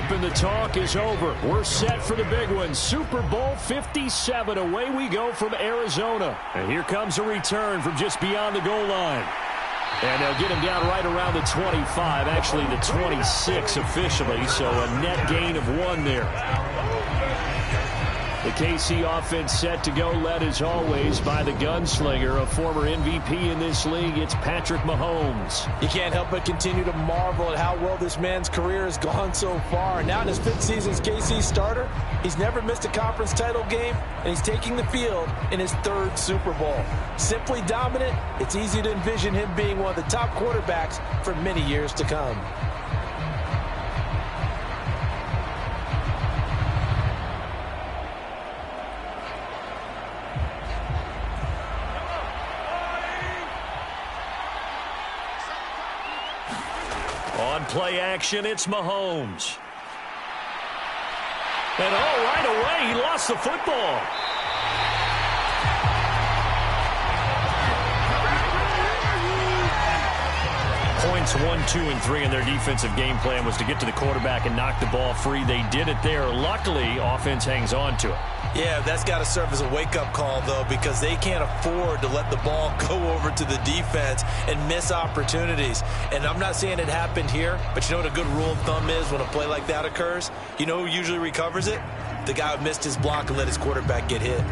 tape and the talk is over. We're set for the big one. Super Bowl 57. Away we go from Arizona. And here comes a return from just beyond the goal line. And they'll get him down right around the 25, actually the 26 officially, so a net gain of 1 there. The KC offense set to go, led as always by the gunslinger, a former MVP in this league. It's Patrick Mahomes. You can't help but continue to marvel at how well this man's career has gone so far. And now in his 5th season as KC starter, he's never missed a conference title game, and he's taking the field in his 3rd Super Bowl. Simply dominant, it's easy to envision him being one of the top quarterbacks for many years to come. On play action, it's Mahomes. And right away, he lost the football. Points 1, 2, and 3 in their defensive game plan was to get to the quarterback and knock the ball free. They did it there. Luckily, offense hangs on to it. Yeah, that's got to serve as a wake-up call, though, because they can't afford to let the ball go over to the defense and miss opportunities. And I'm not saying it happened here, but you know what a good rule of thumb is when a play like that occurs? You know who usually recovers it? The guy who missed his block and let his quarterback get hit.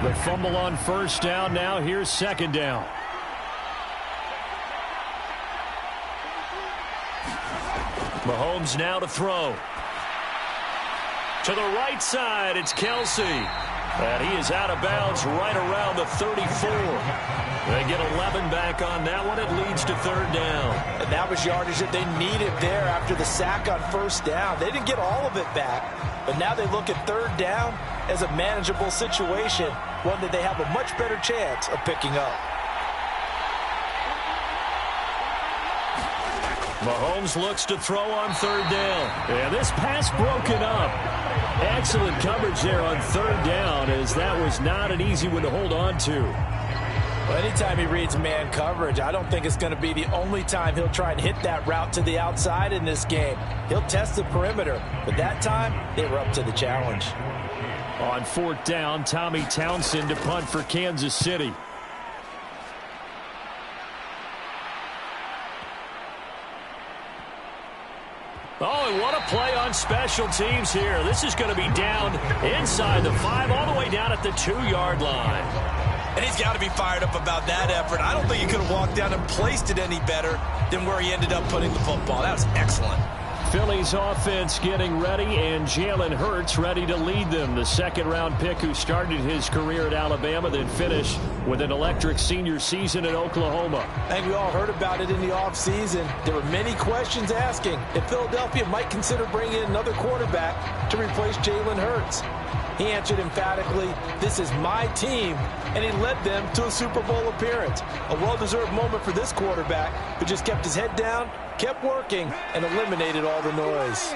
The fumble on 1st down. Now here's 2nd down. Mahomes now to throw. To the right side, it's Kelsey. And he is out of bounds right around the 34. They get 11 back on that one. It leads to 3rd down. And that was yardage that they needed there after the sack on 1st down. They didn't get all of it back, but now they look at 3rd down as a manageable situation, one that they have a much better chance of picking up. Mahomes looks to throw on 3rd down. And this pass broken up. Excellent coverage there on 3rd down, as that was not an easy one to hold on to. Well, anytime he reads man coverage, I don't think it's going to be the only time he'll try and hit that route to the outside in this game. He'll test the perimeter, but that time they were up to the challenge. On 4th down, Tommy Townsend to punt for Kansas City. Oh, and what a play on special teams here. This is going to be down inside the 5, all the way down at the 2-yard line. And he's got to be fired up about that effort. I don't think he could have walked down and placed it any better than where he ended up putting the football. That was excellent. Philly's offense getting ready, and Jalen Hurts ready to lead them. The 2nd-round pick who started his career at Alabama, then finished with an electric senior season at Oklahoma. I think we all heard about it in the offseason. There were many questions asking if Philadelphia might consider bringing in another quarterback to replace Jalen Hurts. He answered emphatically, "This is my team," and he led them to a Super Bowl appearance. A well-deserved moment for this quarterback who just kept his head down, kept working, and eliminated all the noise.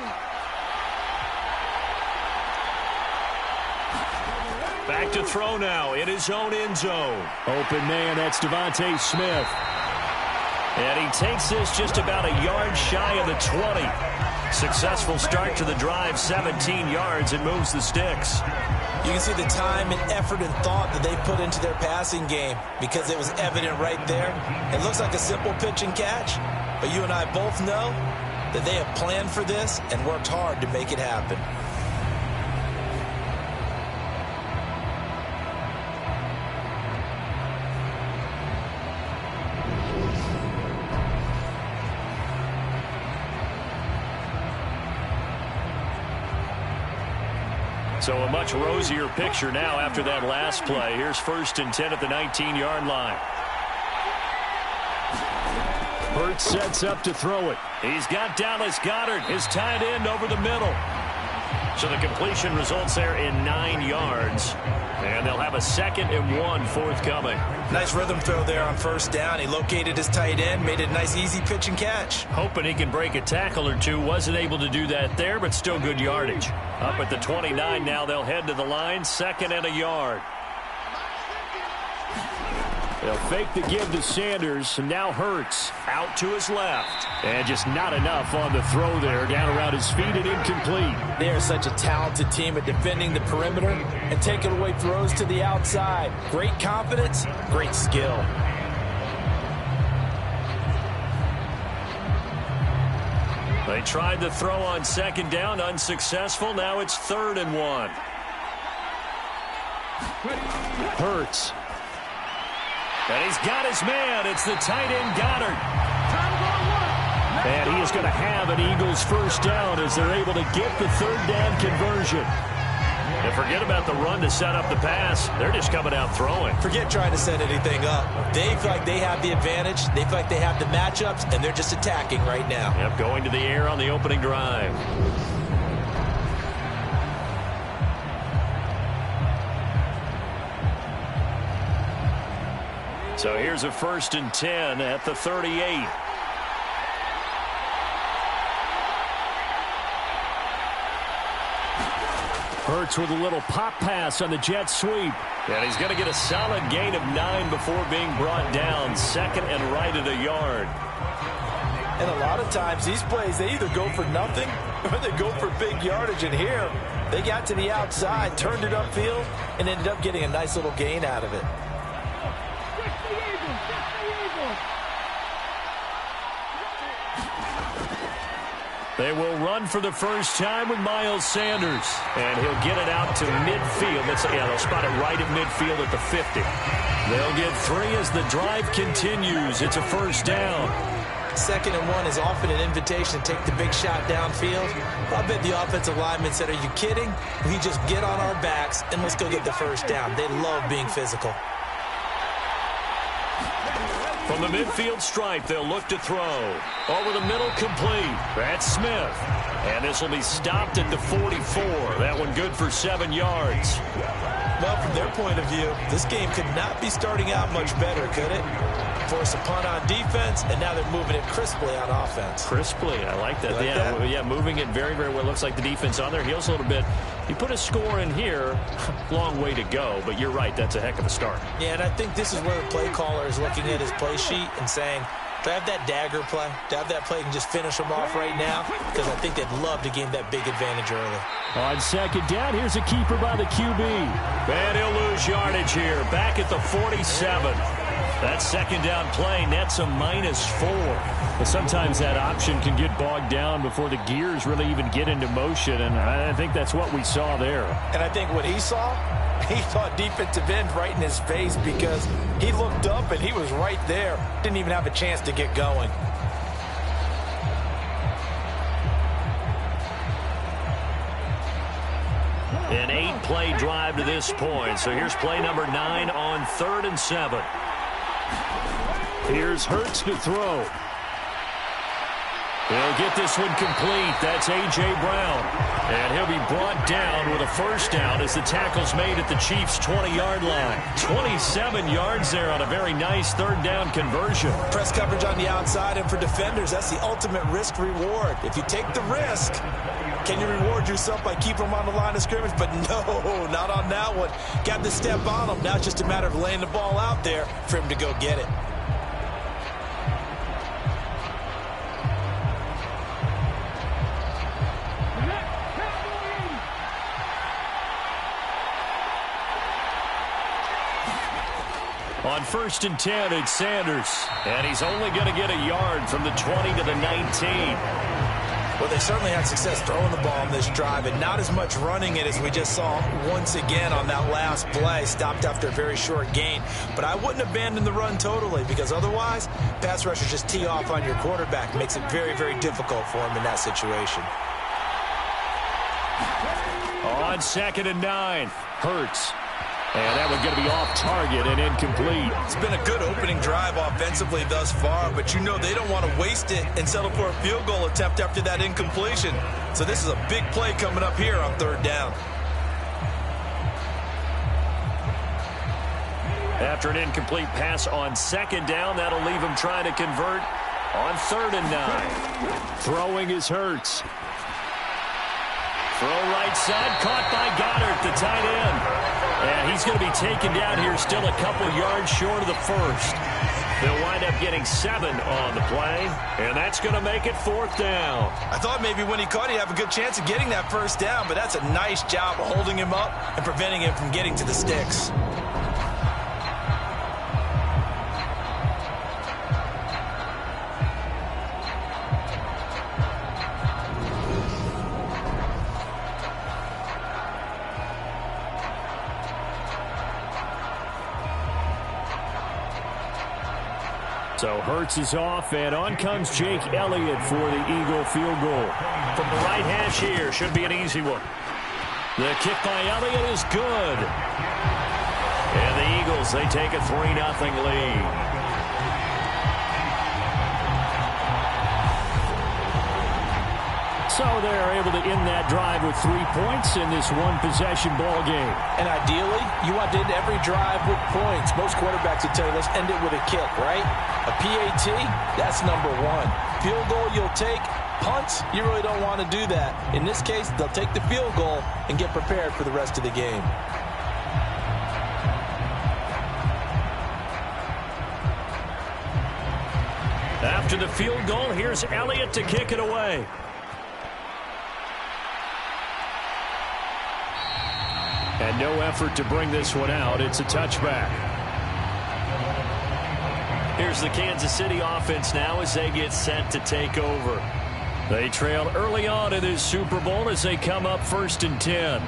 Back to throw now in his own end zone. Open man, that's Devontae Smith. And he takes this just about a yard shy of the 20. Successful start to the drive, 17 yards, and moves the sticks. You can see the time and effort and thought that they put into their passing game because it was evident right there. It looks like a simple pitch and catch, but you and I both know that they have planned for this and worked hard to make it happen. So a much rosier picture now after that last play. Here's 1st and 10 at the 19-yard line. Hurts sets up to throw it. He's got Dallas Goedert, his tight end, over the middle. So the completion results there in 9 yards. And they'll have a 2nd and 1 forthcoming. Nice rhythm throw there on first down. He located his tight end, made it a nice easy pitch and catch. Hoping he can break a tackle or two. Wasn't able to do that there, but still good yardage. Up at the 29 now, they'll head to the line. 2nd and a yard. They'll fake the give to Sanders, and now Hurts out to his left. And just not enough on the throw there, down around his feet and incomplete. They are such a talented team at defending the perimeter and taking away throws to the outside. Great confidence, great skill. They tried the throw on 2nd down, unsuccessful. Now it's 3rd and 1. Hurts. And he's got his man. It's the tight end, Goddard. And he is going to have an Eagles first down as they're able to get the 3rd down conversion. And forget about the run to set up the pass. They're just coming out throwing. Forget trying to set anything up. They feel like they have the advantage. They feel like they have the matchups, and they're just attacking right now. Yep, going to the air on the opening drive. So here's a 1st and 10 at the 38. Hurts with a little pop pass on the jet sweep. And he's going to get a solid gain of 9 before being brought down. 2nd and right at a yard. And a lot of times these plays, they either go for nothing or they go for big yardage. And here, they got to the outside, turned it upfield, and ended up getting a nice little gain out of it. They will run for the first time with Miles Sanders. And he'll get it out to midfield. They'll spot it right at midfield at the 50. They'll get 3 as the drive continues. It's a first down. 2nd and 1 is often an invitation to take the big shot downfield. I bet the offensive lineman said, are you kidding? We just get on our backs and let's go get the first down. They love being physical. From the midfield stripe, they'll look to throw. Over the middle, complete. That's Smith. And this will be stopped at the 44. That one good for 7 yards. Well, from their point of view, this game could not be starting out much better, could it? Force a punt on defense, and now they're moving it crisply on offense. Crisply, I like that. Yeah, moving it very, very well. Looks like the defense on their heels a little bit. You put a score in here, long way to go, but you're right, that's a heck of a start. Yeah, and I think this is where the play caller is looking at his play sheet and saying, do I have that dagger play? Do I have that play and just finish them off right now? Because I think they'd love to gain that big advantage early. On 2nd down, here's a keeper by the QB. And he'll lose yardage here, back at the 47. That 2nd down play nets a -4. But sometimes that option can get bogged down before the gears really even get into motion, and I think that's what we saw there. And I think what he saw defensive end right in his face because he looked up and he was right there. Didn't even have a chance to get going. An 8-play drive to this point. So here's play number 9 on 3rd and 7. Here's Hurts to throw. He'll get this one complete. That's A.J. Brown. And he'll be brought down with a first down as the tackle's made at the Chiefs' 20-yard line. 27 yards there on a very nice 3rd down conversion. Press coverage on the outside, and for defenders, that's the ultimate risk-reward. If you take the risk, can you reward yourself by keeping them on the line of scrimmage? But no, not on that one. Got the step on them. Now it's just a matter of laying the ball out there for him to go get it. On 1st and 10, it's Sanders. And he's only going to get a yard from the 20 to the 19. Well, they certainly had success throwing the ball on this drive, and not as much running it as we just saw once again on that last play. Stopped after a very short gain. But I wouldn't abandon the run totally, because otherwise, pass rushers just tee off on your quarterback. Makes it very, very difficult for him in that situation. On 2nd and 9, Hurts. And that one's going to be off target and incomplete. It's been a good opening drive offensively thus far, but you know they don't want to waste it and settle for a field goal attempt after that incompletion. So this is a big play coming up here on third down. After an incomplete pass on second down, that'll leave him trying to convert on 3rd and 9. Throwing is Hurts. Throw right side, caught by Goddard, the tight end. And he's going to be taken down here, still a couple yards short of the first. They'll wind up getting 7 on the play, and that's going to make it 4th down. I thought maybe when he caught it, he'd have a good chance of getting that first down, but that's a nice job of holding him up and preventing him from getting to the sticks. So Hurts is off, and on comes Jake Elliott for the Eagle field goal. From the right hash here, should be an easy one. The kick by Elliott is good. And the Eagles, they take a 3-0 lead. So they're able to end that drive with 3 points in this one-possession ball game. And ideally, you want to end every drive with points. Most quarterbacks would tell you, let's end it with a kick, right? A PAT, that's number 1. Field goal you'll take. Punts, you really don't want to do that. In this case, they'll take the field goal and get prepared for the rest of the game. After the field goal, here's Elliott to kick it away. And no effort to bring this one out. It's a touchback. Here's the Kansas City offense now as they get set to take over. They trail early on in this Super Bowl as they come up 1st and 10.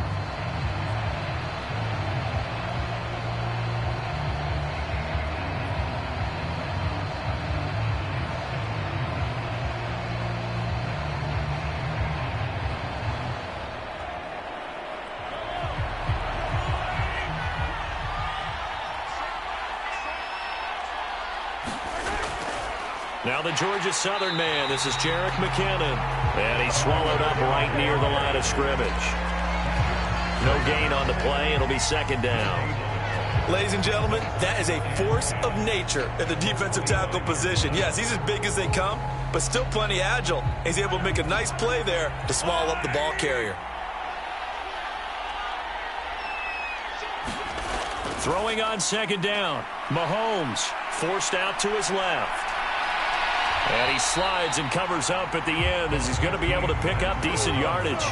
Now the Georgia Southern man, this is Jerick McKinnon. And he's swallowed up right near the line of scrimmage. No gain on the play. It'll be 2nd down. Ladies and gentlemen, that is a force of nature at the defensive tackle position. Yes, he's as big as they come, but still plenty agile. He's able to make a nice play there to swallow up the ball carrier. Throwing on 2nd down. Mahomes forced out to his left. And he slides and covers up at the end as he's going to be able to pick up decent yardage.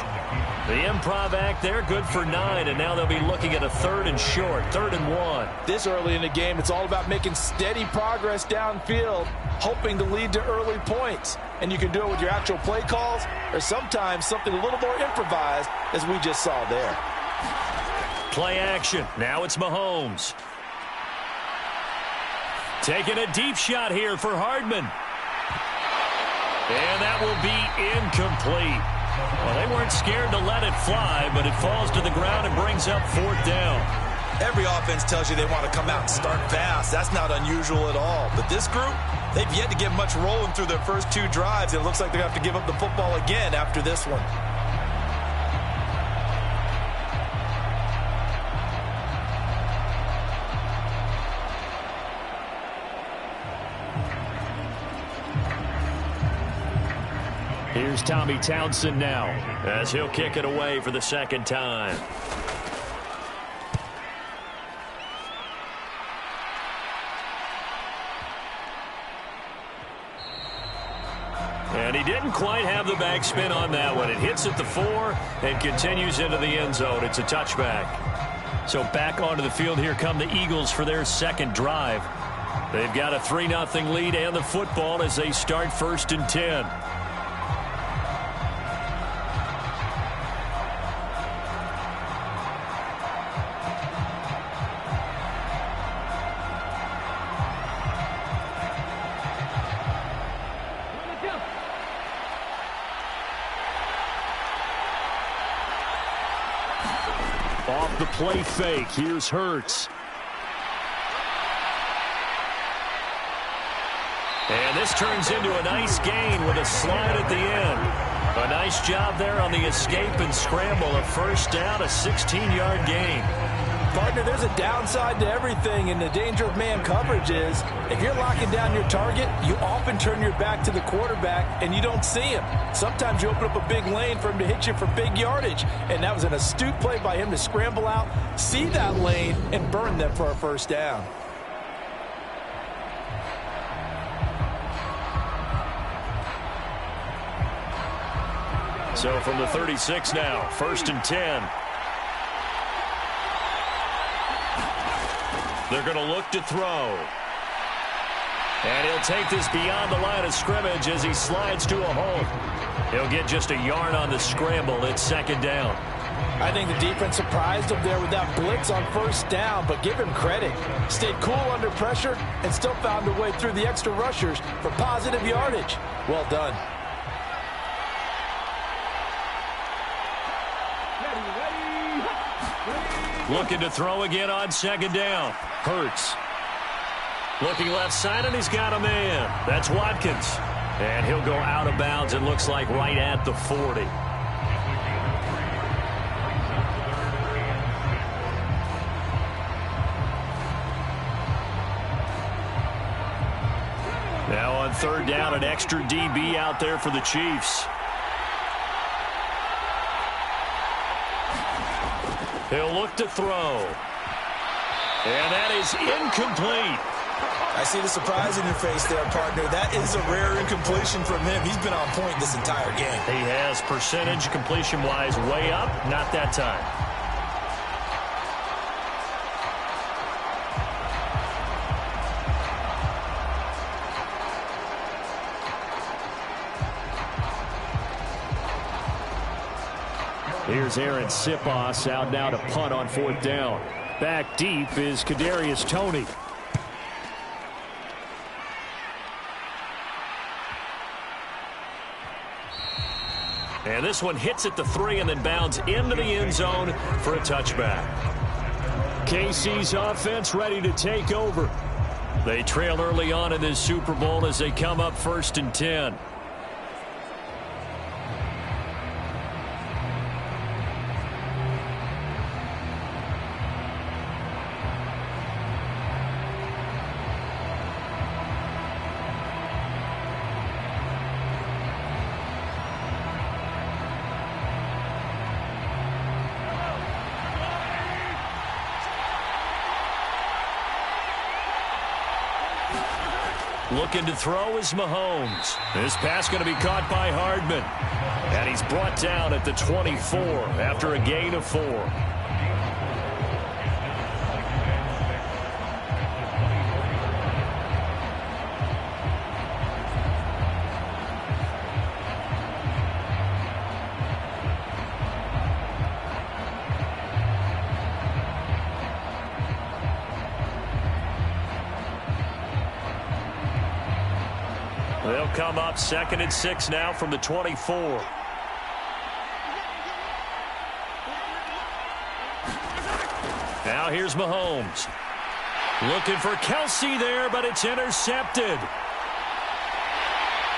The improv act there, good for 9, and now they'll be looking at a 3rd and short, 3rd and 1. This early in the game, it's all about making steady progress downfield, hoping to lead to early points. And you can do it with your actual play calls or sometimes something a little more improvised, as we just saw there. Play action. Now it's Mahomes. Taking a deep shot here for Hardman. And that will be incomplete. Well, they weren't scared to let it fly, but it falls to the ground and brings up 4th down. Every offense tells you they want to come out and start fast. That's not unusual at all. But this group, they've yet to get much rolling through their first 2 drives. It looks like they're going to have to give up the football again after this one. Here's Tommy Townsend now as he'll kick it away for the 2nd time. And he didn't quite have the backspin on that one. It hits at the 4 and continues into the end zone. It's a touchback. So back onto the field here come the Eagles for their 2nd drive. They've got a 3-0 lead and the football as they start 1st and 10. Off the play fake. Here's Hurts. And this turns into a nice gain with a slide at the end. A nice job there on the escape and scramble. A first down, a 16-yard gain. Partner, there's a downside to everything, and the danger of man coverage is if you're locking down your target, you often turn your back to the quarterback and you don't see him. Sometimes you open up a big lane for him to hit you for big yardage, and that was an astute play by him to scramble out, see that lane, and burn them for a first down. So from the 36 now, 1st and 10. They're going to look to throw. And he'll take this beyond the line of scrimmage as he slides to a hole. He'll get just a yard on the scramble. It's 2nd down. I think the defense surprised him there with that blitz on first down, but give him credit. Stayed cool under pressure and still found a way through the extra rushers for positive yardage. Well done. Looking to throw again on 2nd down. Hurts. Looking left side, and he's got a man. That's Watkins. And he'll go out of bounds, it looks like, right at the 40. Now on 3rd down, an extra DB out there for the Chiefs. He'll look to throw. And that is incomplete. I see the surprise in your face there, partner. That is a rare incompletion from him. He's been on point this entire game. He has percentage completion-wise way up. Not that time. Here's Aaron Sipos out now to punt on 4th down. Back deep is Kadarius Toney. And this one hits at the 3 and then bounds into the end zone for a touchback. KC's offense ready to take over. They trail early on in this Super Bowl as they come up 1st and 10. Looking to throw is Mahomes. This pass going to be caught by Hardman. And he's brought down at the 24 after a gain of 4. They'll come up 2nd and 6 now from the 24. Now here's Mahomes. Looking for Kelsey there, but it's intercepted.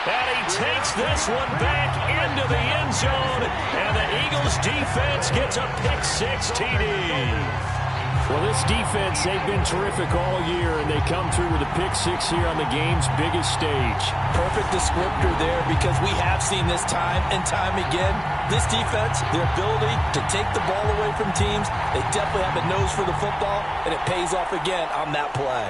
And he takes this one back into the end zone. And the Eagles defense gets a pick-6 TD. Well, this defense, they've been terrific all year, and they come through with a pick-6 here on the game's biggest stage. Perfect descriptor there, because we have seen this time and time again. This defense, their ability to take the ball away from teams, they definitely have a nose for the football, and it pays off again on that play.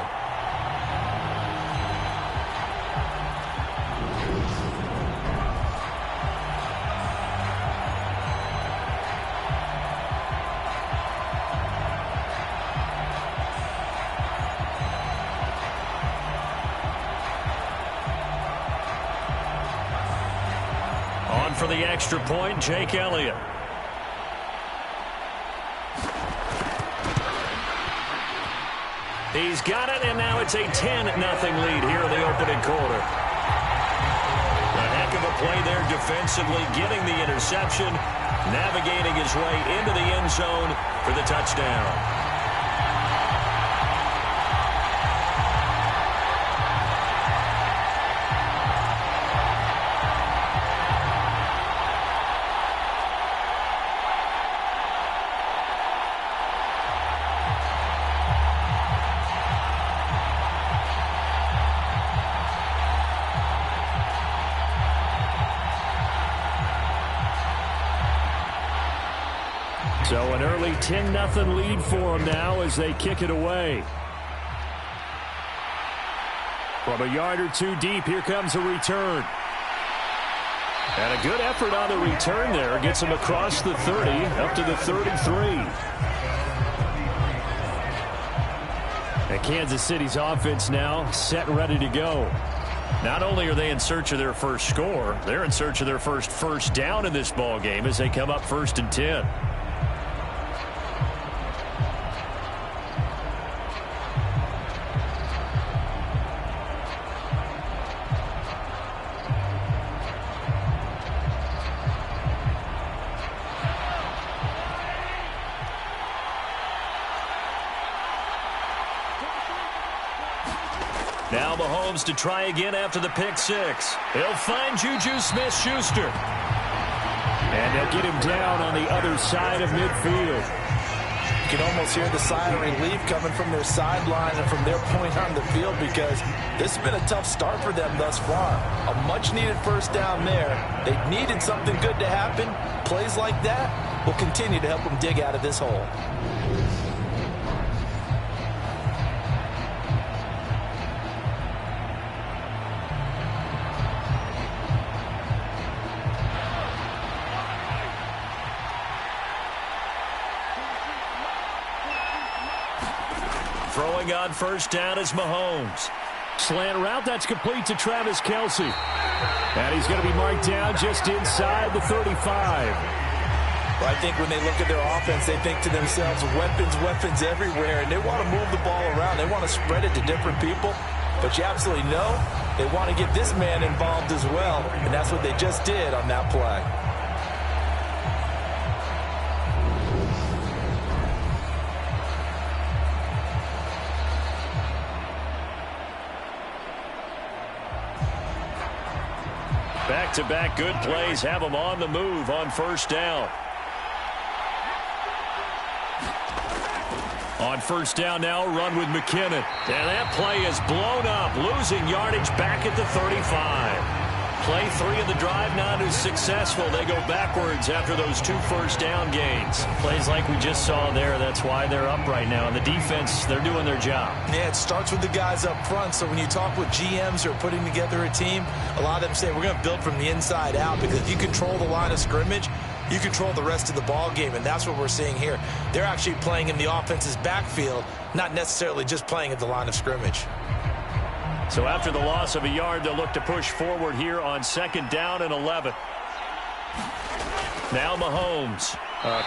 For the extra point, Jake Elliott. He's got it, and now it's a 10-0 lead here in the opening quarter. A heck of a play there defensively, getting the interception, navigating his way into the end zone for the touchdown. So an early 10-0 lead for them now as they kick it away. From a yard or two deep, here comes a return. And a good effort on the return there. Gets him across the 30, up to the 33. And Kansas City's offense now set and ready to go. Not only are they in search of their first score, they're in search of their first down in this ball game as they come up 1st and 10. Now Mahomes to try again after the pick six. He'll find Juju Smith-Schuster. And they'll get him down on the other side of midfield. You can almost hear the sigh of relief coming from their sideline and from their point on the field because this has been a tough start for them thus far. A much-needed first down there. They needed something good to happen. Plays like that will continue to help them dig out of this hole. Throwing on first down is Mahomes. Slant route, that's complete to Travis Kelce. And he's going to be marked down just inside the 35. Well, I think when they look at their offense, they think to themselves, weapons everywhere, and they want to move the ball around. They want to spread it to different people. But you absolutely know they want to get this man involved as well, and that's what they just did on that play. Back-to-back good plays have them on the move on first down. On first down now, run with McKinnon. And that play is blown up, losing yardage back at the 35. Play 3 of the drive not as successful. They go backwards after those 2 first down gains. Plays like we just saw there. That's why they're up right now. And the defense, they're doing their job. Yeah, it starts with the guys up front. So when you talk with GMs who are putting together a team, a lot of them say we're going to build from the inside out because if you control the line of scrimmage, you control the rest of the ball game, and that's what we're seeing here. They're actually playing in the offense's backfield, not necessarily just playing at the line of scrimmage. So after the loss of a yard, they'll look to push forward here on 2nd down and 11. Now Mahomes.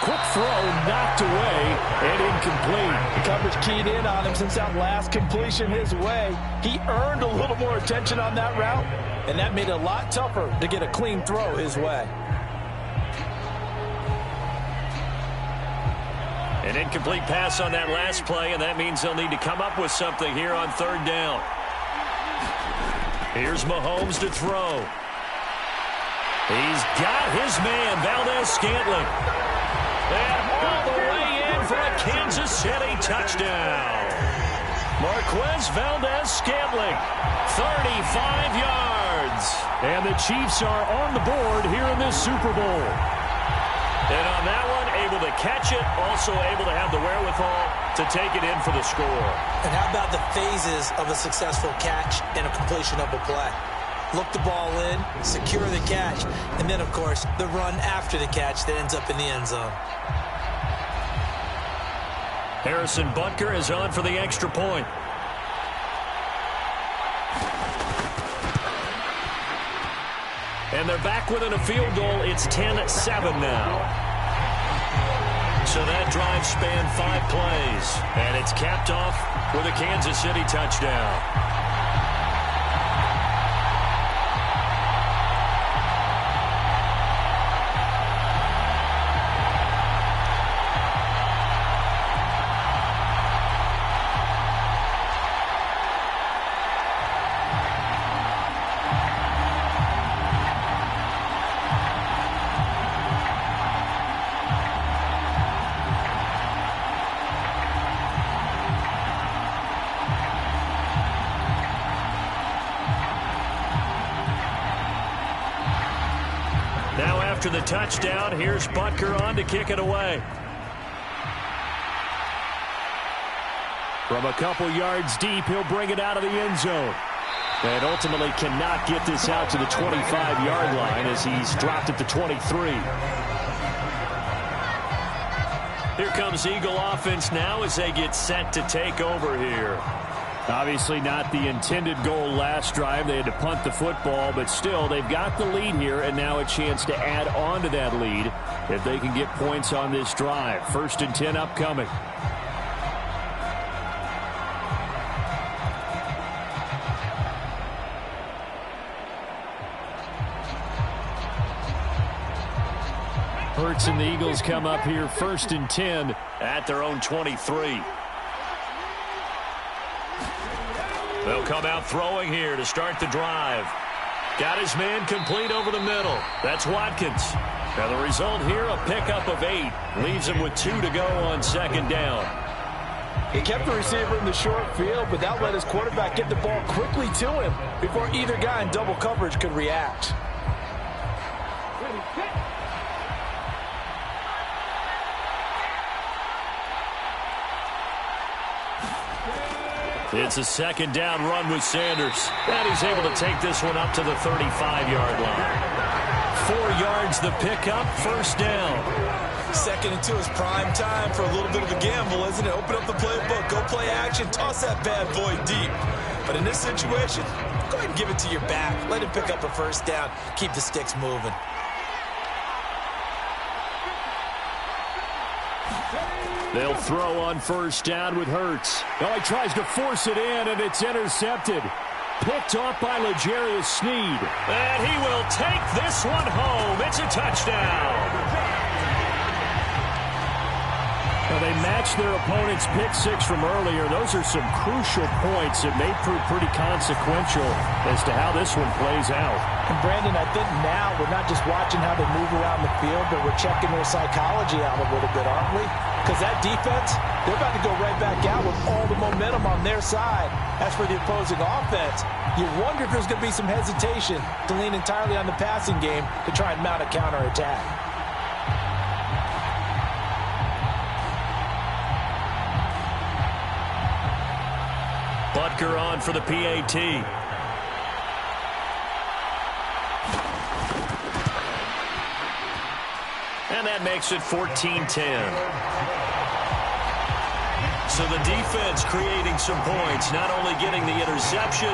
Quick throw, knocked away, and incomplete. The coverage keyed in on him since that last completion his way. He earned a little more attention on that route, and that made it a lot tougher to get a clean throw his way. An incomplete pass on that last play, and that means they'll need to come up with something here on 3rd down. Here's Mahomes to throw. He's got his man, Valdez-Scantling. And all the way in for a Kansas City touchdown. Marquez Valdez-Scantling, 35 yards. And the Chiefs are on the board here in this Super Bowl. And on that one, able to catch it, also able to have the wherewithal to take it in for the score. And how about the phases of a successful catch and a completion of a play? Look the ball in, secure the catch, and then, of course, the run after the catch that ends up in the end zone. Harrison Butker is on for the extra point. And they're back within a field goal. It's 10-7 now. So that drive spanned 5 plays. And it's capped off with a Kansas City touchdown. After the touchdown, here's Butker on to kick it away. From a couple yards deep, he'll bring it out of the end zone. And ultimately cannot get this out to the 25-yard line as he's dropped at the 23. Here comes Eagle offense now as they get set to take over here. Obviously not the intended goal last drive. They had to punt the football, but still they've got the lead here and now a chance to add on to that lead if they can get points on this drive. 1st and 10 upcoming. Hurts and the Eagles come up here 1st and 10 at their own 23. They'll come out throwing here to start the drive. Got his man complete over the middle. That's Watkins. Now the result here, a pickup of 8. Leaves him with 2 to go on 2nd down. He kept the receiver in the short field, but that let his quarterback get the ball quickly to him before either guy in double coverage could react. It's a 2nd down run with Sanders. And he's able to take this one up to the 35-yard line. 4 yards the pickup, 1st down. 2nd and 2 is prime time for a little bit of a gamble, isn't it? Open up the playbook, go play action, toss that bad boy deep. But in this situation, go ahead and give it to your back. Let him pick up a 1st down. Keep the sticks moving. They'll throw on 1st down with Hurts. Oh, he tries to force it in, and it's intercepted. Picked off by L'Jarius Sneed. And he will take this one home. It's a touchdown. Well, they matched their opponent's pick 6 from earlier. Those are some crucial points that may prove pretty consequential as to how this one plays out. And Brandon, I think now we're not just watching how they move around the field, but we're checking their psychology out a little bit, aren't we? Because that defense, they're about to go right back out with all the momentum on their side. As for the opposing offense, you wonder if there's going to be some hesitation to lean entirely on the passing game to try and mount a counterattack. Butker on for the PAT. And that makes it 14-10. So the defense creating some points, not only getting the interception,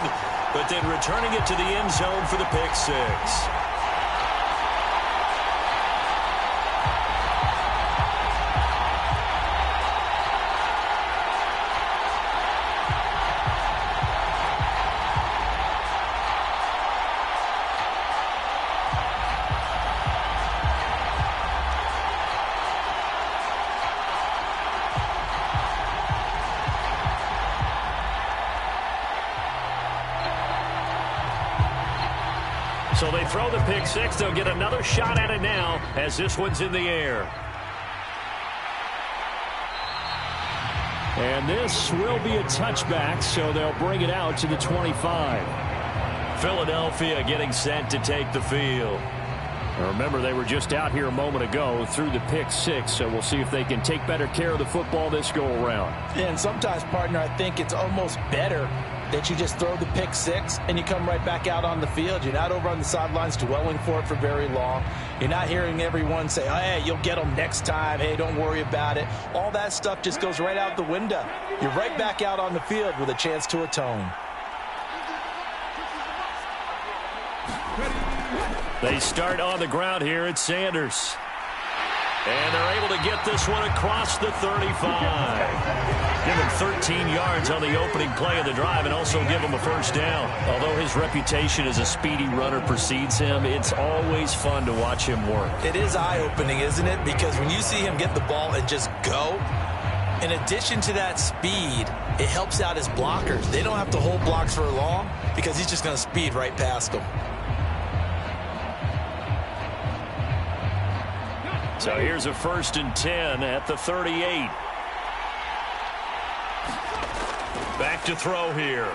but then returning it to the end zone for the pick 6. So they throw the pick 6. They'll get another shot at it now as this one's in the air. And this will be a touchback, so they'll bring it out to the 25. Philadelphia getting set to take the field. Now remember, they were just out here a moment ago through the pick 6, so we'll see if they can take better care of the football this go-around. Yeah, and sometimes, partner, I think it's almost better that you just throw the pick 6 and you come right back out on the field. You're not over on the sidelines dwelling for it for very long. You're not hearing everyone say, oh, hey, you'll get them next time. Hey, don't worry about it. All that stuff just goes right out the window. You're right back out on the field with a chance to atone. They start on the ground here at Sanders. And they're able to get this one across the 35. Give him 13 yards on the opening play of the drive and also give him a 1st down. Although his reputation as a speedy runner precedes him, it's always fun to watch him work. It is eye-opening, isn't it? Because when you see him get the ball and just go, in addition to that speed, it helps out his blockers. They don't have to hold blocks for long because he's just going to speed right past them. So here's a 1st and 10 at the 38. Back to throw here.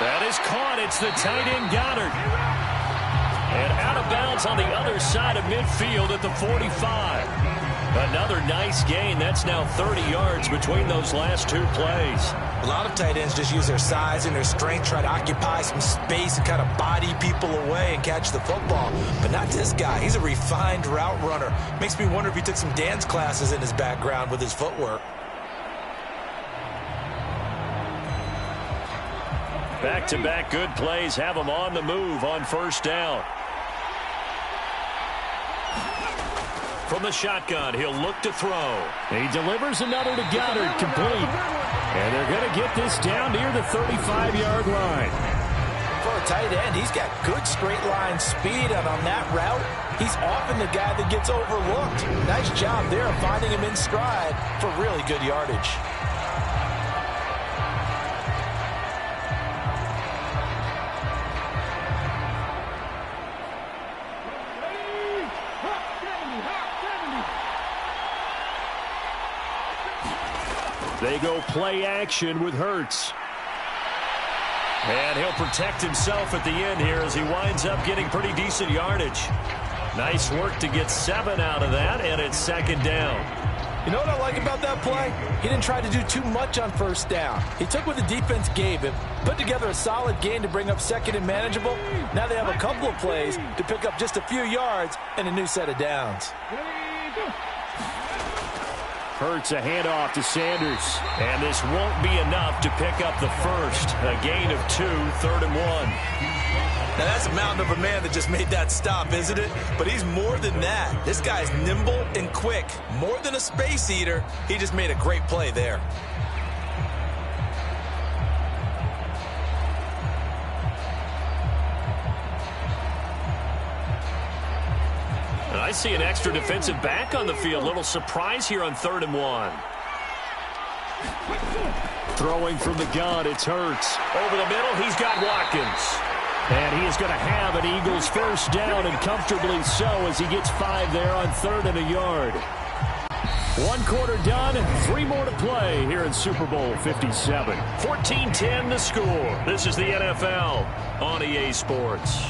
That is caught. It's the tight end Goddard. And out of bounds on the other side of midfield at the 45. Another nice gain. That's now 30 yards between those last two plays. A lot of tight ends just use their size and their strength, try to occupy some space and kind of body people away and catch the football. But not this guy. He's a refined route runner. Makes me wonder if he took some dance classes in his background with his footwork. Back-to-back good plays have him on the move on first down. From the shotgun, he'll look to throw. He delivers another to Goddard, complete. And they're going to get this down near the 35-yard line. For a tight end, he's got good straight line speed, and on that route, he's often the guy that gets overlooked. Nice job there of finding him in stride for really good yardage. They go play action with Hurts. And he'll protect himself at the end here as he winds up getting pretty decent yardage. Nice work to get 7 out of that, and it's second down. You know what I like about that play? He didn't try to do too much on first down. He took what the defense gave him, put together a solid gain to bring up second and manageable. Now they have a couple of plays to pick up just a few yards and a new set of downs. Hurts a handoff to Sanders. And this won't be enough to pick up the first. A gain of 2, 3rd and 1. Now that's a mountain of a man that just made that stop, isn't it? But he's more than that. This guy's nimble and quick. More than a space eater. He just made a great play there. I see an extra defensive back on the field. Little surprise here on 3rd and 1. Throwing from the gun, it's Hurts. Over the middle, he's got Watkins. And he is going to have an Eagles first down, and comfortably so, as he gets 5 there on 3rd and a yard. 1 quarter done, 3 more to play here in Super Bowl 57. 14-10 the score. This is the NFL on EA Sports.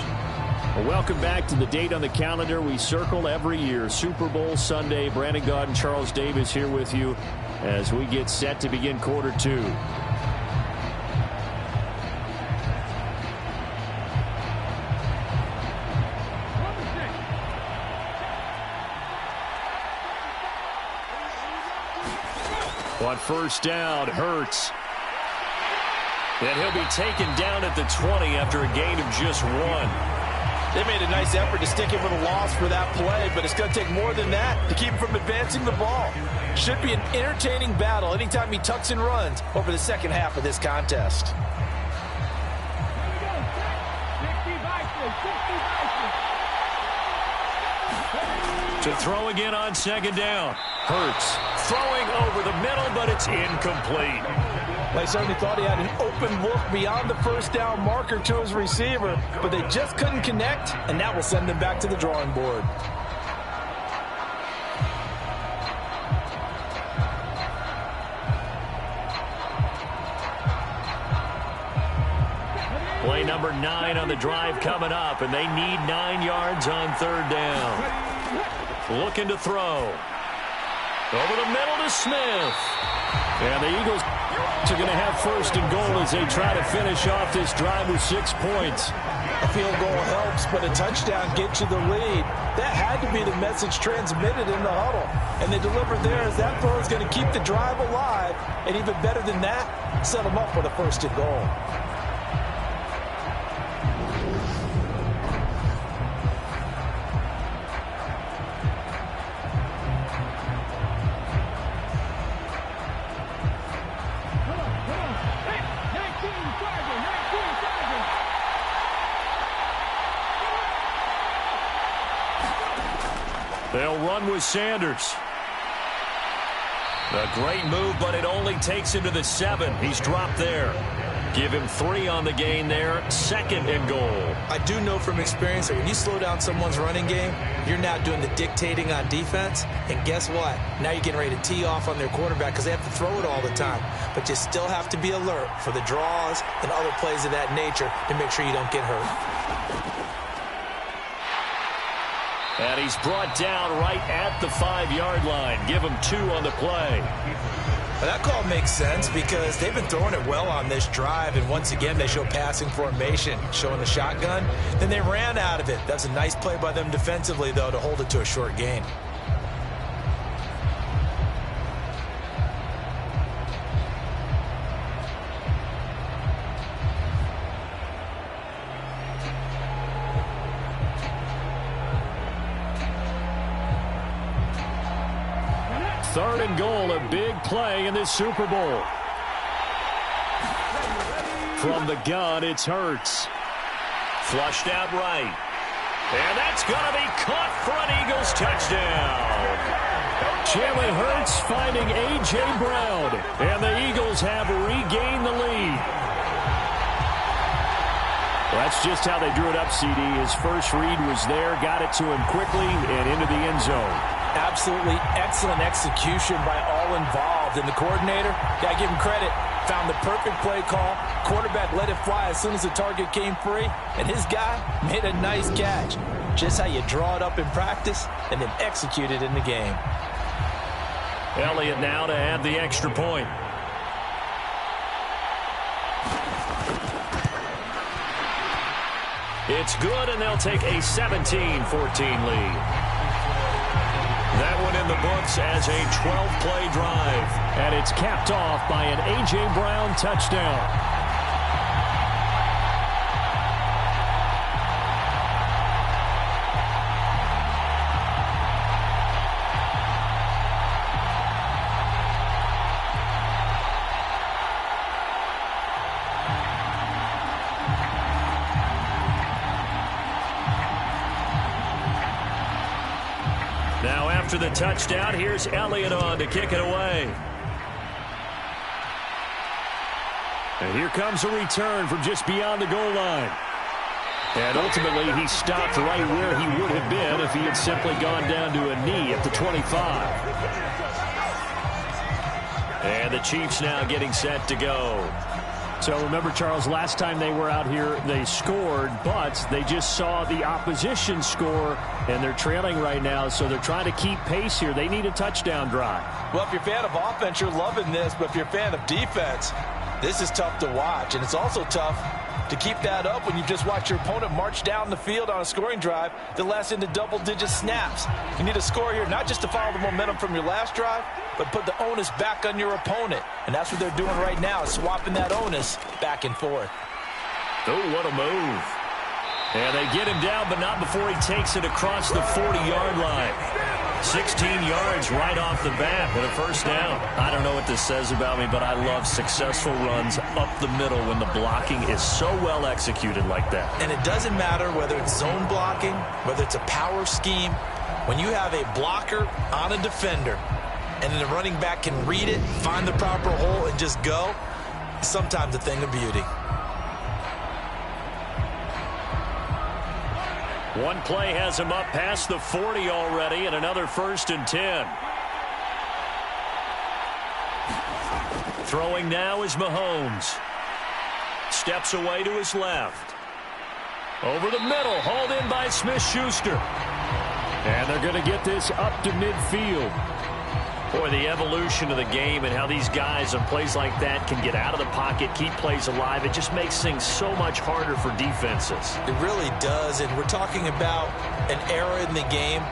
Well, welcome back to the date on the calendar we circle every year, Super Bowl Sunday. Brandon Gaud and Charles Davis here with you as we get set to begin quarter 2. On first down, Hurts. And he'll be taken down at the 20 after a gain of just 1. They made a nice effort to stick him with a loss for that play, but it's going to take more than that to keep him from advancing the ball. Should be an entertaining battle anytime he tucks and runs over the second half of this contest. To throw again on second down. Hurts throwing over the middle, but it's incomplete. They certainly thought he had an open look beyond the first down marker to his receiver, but they just couldn't connect, and that will send them back to the drawing board. Play number 9 on the drive coming up, and they need 9 yards on 3rd down. Looking to throw. Over the middle to Smith. And the Eagles are going to have 1st and goal as they try to finish off this drive with 6 points. A field goal helps, but a touchdown gets you the lead. That had to be the message transmitted in the huddle. And they delivered there as that throw is going to keep the drive alive. And even better than that, set them up for the 1st and goal. They'll run with Sanders. A great move, but it only takes him to the 7. He's dropped there. Give him 3 on the gain there. 2nd and goal. I do know from experience that when you slow down someone's running game, you're now doing the dictating on defense. And guess what? Now you're getting ready to tee off on their quarterback because they have to throw it all the time. But you still have to be alert for the draws and other plays of that nature to make sure you don't get hurt. And he's brought down right at the 5-yard line. Give him 2 on the play. That call makes sense because they've been throwing it well on this drive, and once again they show passing formation, showing the shotgun. Then they ran out of it. That's a nice play by them defensively, though, to hold it to a short gain. Third and goal, a big play in this Super Bowl. From the gun, it's Hurts. Flushed out right. And that's going to be caught for an Eagles touchdown. Jalen Hurts finding A.J. Brown. And the Eagles have regained the lead. That's just how they drew it up, CD. His first read was there, got it to him quickly, and into the end zone. Absolutely excellent execution by all involved. And the coordinator, got to give him credit, found the perfect play call. Quarterback let it fly as soon as the target came free. And his guy made a nice catch. Just how you draw it up in practice and then execute it in the game. Elliott now to add the extra point. It's good, and they'll take a 17-14 lead. That one in the books as a 12-play drive. And it's capped off by an A.J. Brown touchdown. After the touchdown, here's Elliott on to kick it away. And here comes a return from just beyond the goal line. And ultimately, he stopped right where he would have been if he had simply gone down to a knee at the 25. And the Chiefs now getting set to go. So remember, Charles, last time they were out here, they scored, but they just saw the opposition score, and they're trailing right now, so they're trying to keep pace here. They need a touchdown drive. Well, if you're a fan of offense, you're loving this, but if you're a fan of defense, this is tough to watch, and it's also tough to keep that up when you just watch your opponent march down the field on a scoring drive that lasts into double-digit snaps. You need a score here, not just to follow the momentum from your last drive, but put the onus back on your opponent. And that's what they're doing right now, swapping that onus back and forth. Oh, what a move. And they get him down, but not before he takes it across the 40-yard line. 16 yards right off the bat and a first down. I don't know what this says about me, but I love successful runs up the middle when the blocking is so well executed like that. And it doesn't matter whether it's zone blocking, whether it's a power scheme. When you have a blocker on a defender and then the running back can read it, find the proper hole, and just go, it's sometimes a thing of beauty. One play has him up past the 40 already, and another 1st and 10. Throwing now is Mahomes. Steps away to his left. Over the middle, hauled in by Smith-Schuster. And they're going to get this up to midfield. Boy, the evolution of the game and how these guys on plays like that can get out of the pocket, keep plays alive, it just makes things so much harder for defenses. It really does, and we're talking about an era in the game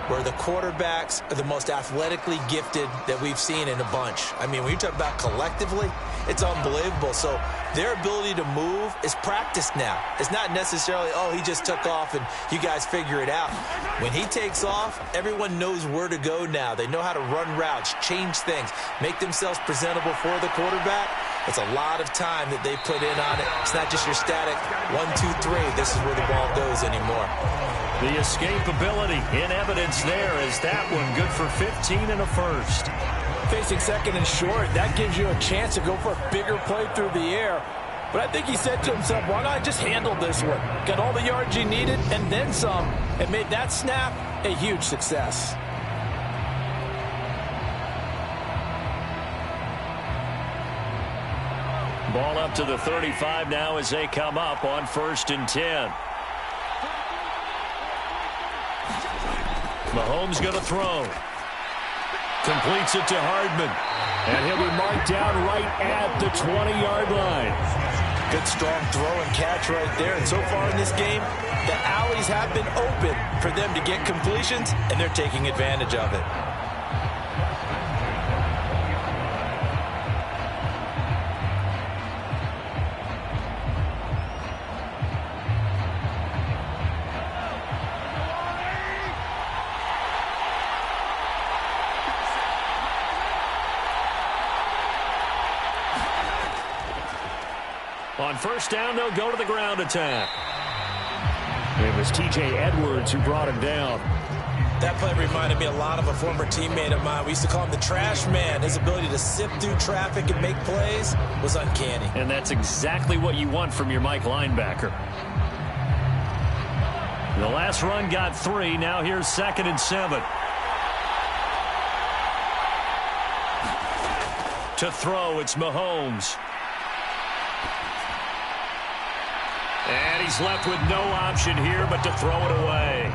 where the quarterbacks are the most athletically gifted that we've seen in a bunch. I mean, when you talk about collectively, it's unbelievable. So their ability to move is practiced now. It's not necessarily, oh, he just took off and you guys figure it out. When he takes off, everyone knows where to go now. They know how to run routes, change things, make themselves presentable for the quarterback. It's a lot of time that they put in on it. It's not just your static 1, 2, 3. This is where the ball goes anymore. The escapability in evidence there is that one good for 15 and a first. Facing second and short, that gives you a chance to go for a bigger play through the air. But I think he said to himself, why not just handle this one? Got all the yards you needed and then some, and made that snap a huge success. Ball up to the 35 now as they come up on 1st and 10. Mahomes going to throw. Completes it to Hardman. And he'll be marked down right at the 20-yard line. Good strong throw and catch right there. And so far in this game, the alleys have been open for them to get completions, and they're taking advantage of it. On first down, they'll go to the ground attack. It was T.J. Edwards who brought him down. That play reminded me a lot of a former teammate of mine. We used to call him the trash man. His ability to sift through traffic and make plays was uncanny. And that's exactly what you want from your Mike linebacker. The last run got 3. Now here's 2nd and 7. To throw, it's Mahomes. And he's left with no option here but to throw it away.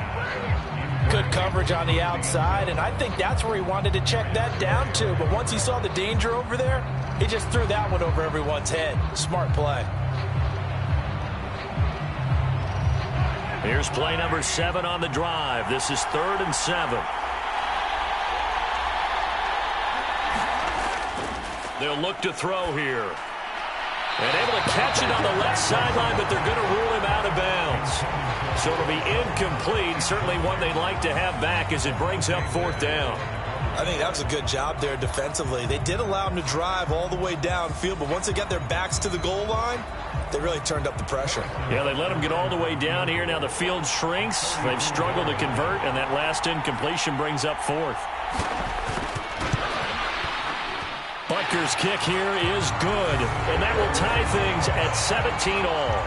Good coverage on the outside, and I think that's where he wanted to check that down to. But once he saw the danger over there, he just threw that one over everyone's head. Smart play. Here's play number 7 on the drive. This is 3rd and 7. They'll look to throw here. And able to catch it on the left sideline, but they're going to rule him out of bounds. So it'll be incomplete. Certainly one they'd like to have back as it brings up 4th down. I think that was a good job there defensively. They did allow him to drive all the way downfield, but once they got their backs to the goal line, they really turned up the pressure. Yeah, they let him get all the way down here. Now the field shrinks. They've struggled to convert, and that last incompletion brings up 4th. Butker's kick here is good, and that will tie things at 17 all.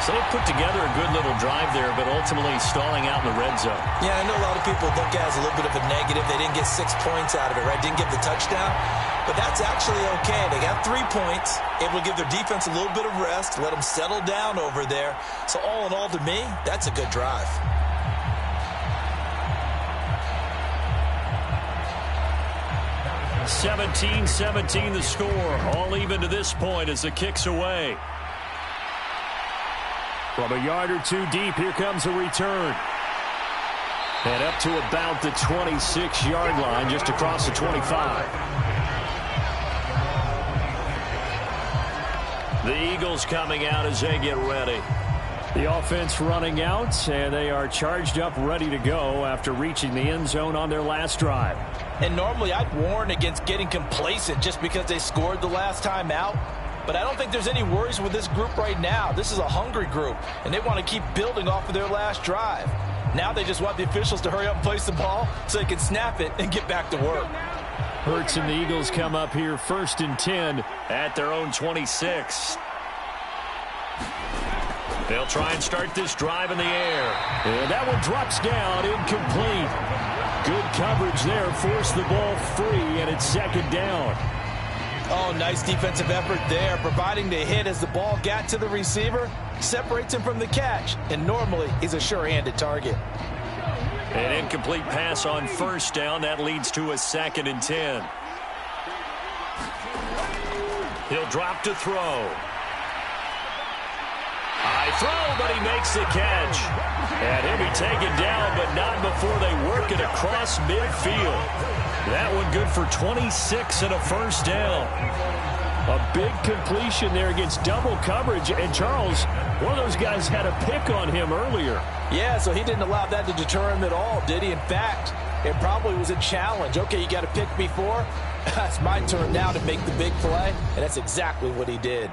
So they put together a good little drive there, but ultimately stalling out in the red zone. Yeah, I know a lot of people look at it as a little bit of a negative. They didn't get 6 points out of it, right? Didn't get the touchdown. But that's actually okay. They got 3 points, able to give their defense a little bit of rest, let them settle down over there. So all in all, to me, that's a good drive. 17-17 the score. All even to this point as the kick's away. From a yard or 2 deep, here comes a return. And up to about the 26-yard line, just across the 25. The Eagles coming out as they get ready. The offense running out, and they are charged up, ready to go after reaching the end zone on their last drive. And normally I'd warn against getting complacent just because they scored the last time out. But I don't think there's any worries with this group right now. This is a hungry group, and they want to keep building off of their last drive. Now they just want the officials to hurry up and place the ball so they can snap it and get back to work. Hurts and the Eagles come up here 1st and 10 at their own 26. They'll try and start this drive in the air. And that one drops down, incomplete. Good coverage there, forced the ball free, and it's 2nd down. Oh, nice defensive effort there, providing the hit as the ball got to the receiver, separates him from the catch, and normally he's a sure-handed target. An incomplete pass on 1st down. That leads to a 2nd and 10. He'll drop to throw. High throw, but he makes the catch. And he'll be taken down, but not before they work it across midfield. That one good for 26 and a 1st down. A big completion there against double coverage. And Charles, one of those guys had a pick on him earlier. Yeah, so he didn't allow that to deter him at all, did he? In fact, it probably was a challenge. Okay, you got a pick before. It's my turn now to make the big play. And that's exactly what he did.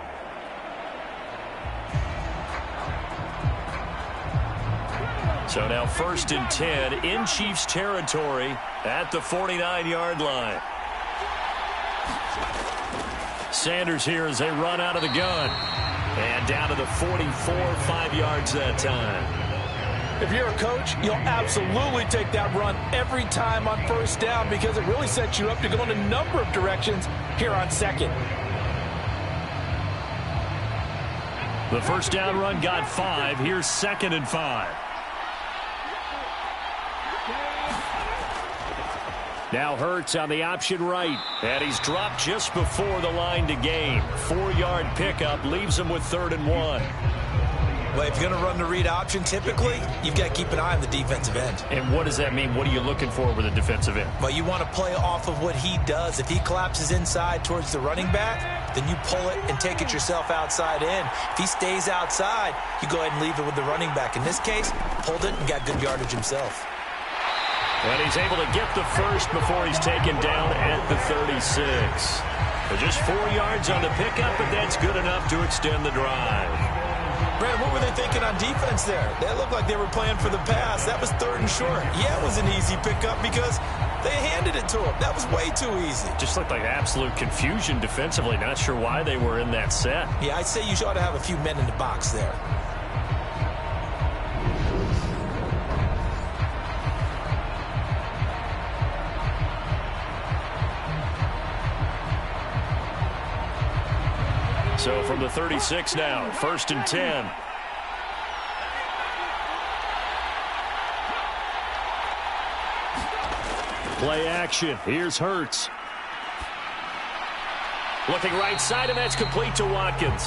So now 1st and 10 in Chiefs territory at the 49-yard line. Sanders here as they run out of the gun. And down to the 44, 5 yards that time. If you're a coach, you'll absolutely take that run every time on 1st down because it really sets you up to go in a number of directions here on 2nd. The first down run got 5. Here's 2nd and 5. Now Hurts on the option right. And he's dropped just before the line to gain. 4-yard pickup leaves him with 3rd and 1. Well, if you're going to run the read option, typically, you've got to keep an eye on the defensive end. And what does that mean? What are you looking for with a defensive end? Well, you want to play off of what he does. If he collapses inside towards the running back, then you pull it and take it yourself outside in. If he stays outside, you go ahead and leave it with the running back. In this case, pulled it and got good yardage himself. And he's able to get the first before he's taken down at the 36. So just 4 yards on the pickup, but that's good enough to extend the drive. Brad, what were they thinking on defense there? They looked like they were playing for the pass. That was 3rd and short. Yeah, it was an easy pickup because they handed it to him. That was way too easy. Just looked like absolute confusion defensively. Not sure why they were in that set. Yeah, I'd say you ought to have a few men in the box there. So from the 36 now, 1st and 10. Play action. Here's Hurts. Looking right side, and that's complete to Watkins.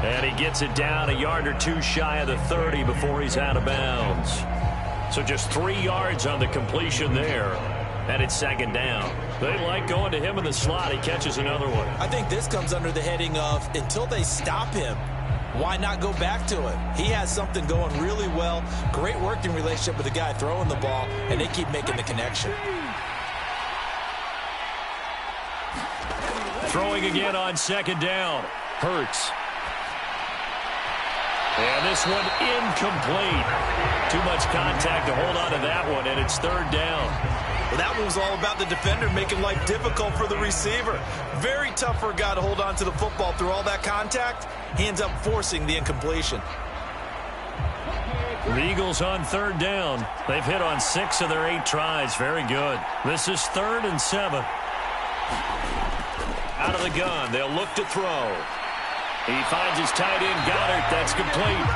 And he gets it down a yard or 2 shy of the 30 before he's out of bounds. So just 3 yards on the completion there. And it's 2nd down. They like going to him in the slot. He catches another one. I think this comes under the heading of until they stop him, why not go back to it? He has something going really well. Great working relationship with the guy throwing the ball, and they keep making the connection. Throwing again on 2nd down. Hurts. And this one incomplete. Too much contact to hold on to that one, and it's 3rd down. Well, that one was all about the defender making life difficult for the receiver. Very tough for a guy to hold on to the football through all that contact. He ends up forcing the incompletion. The Eagles on 3rd down. They've hit on 6 of their 8 tries. Very good. This is 3rd and 7. Out of the gun. They'll look to throw. He finds his tight end, Goddard. That's complete.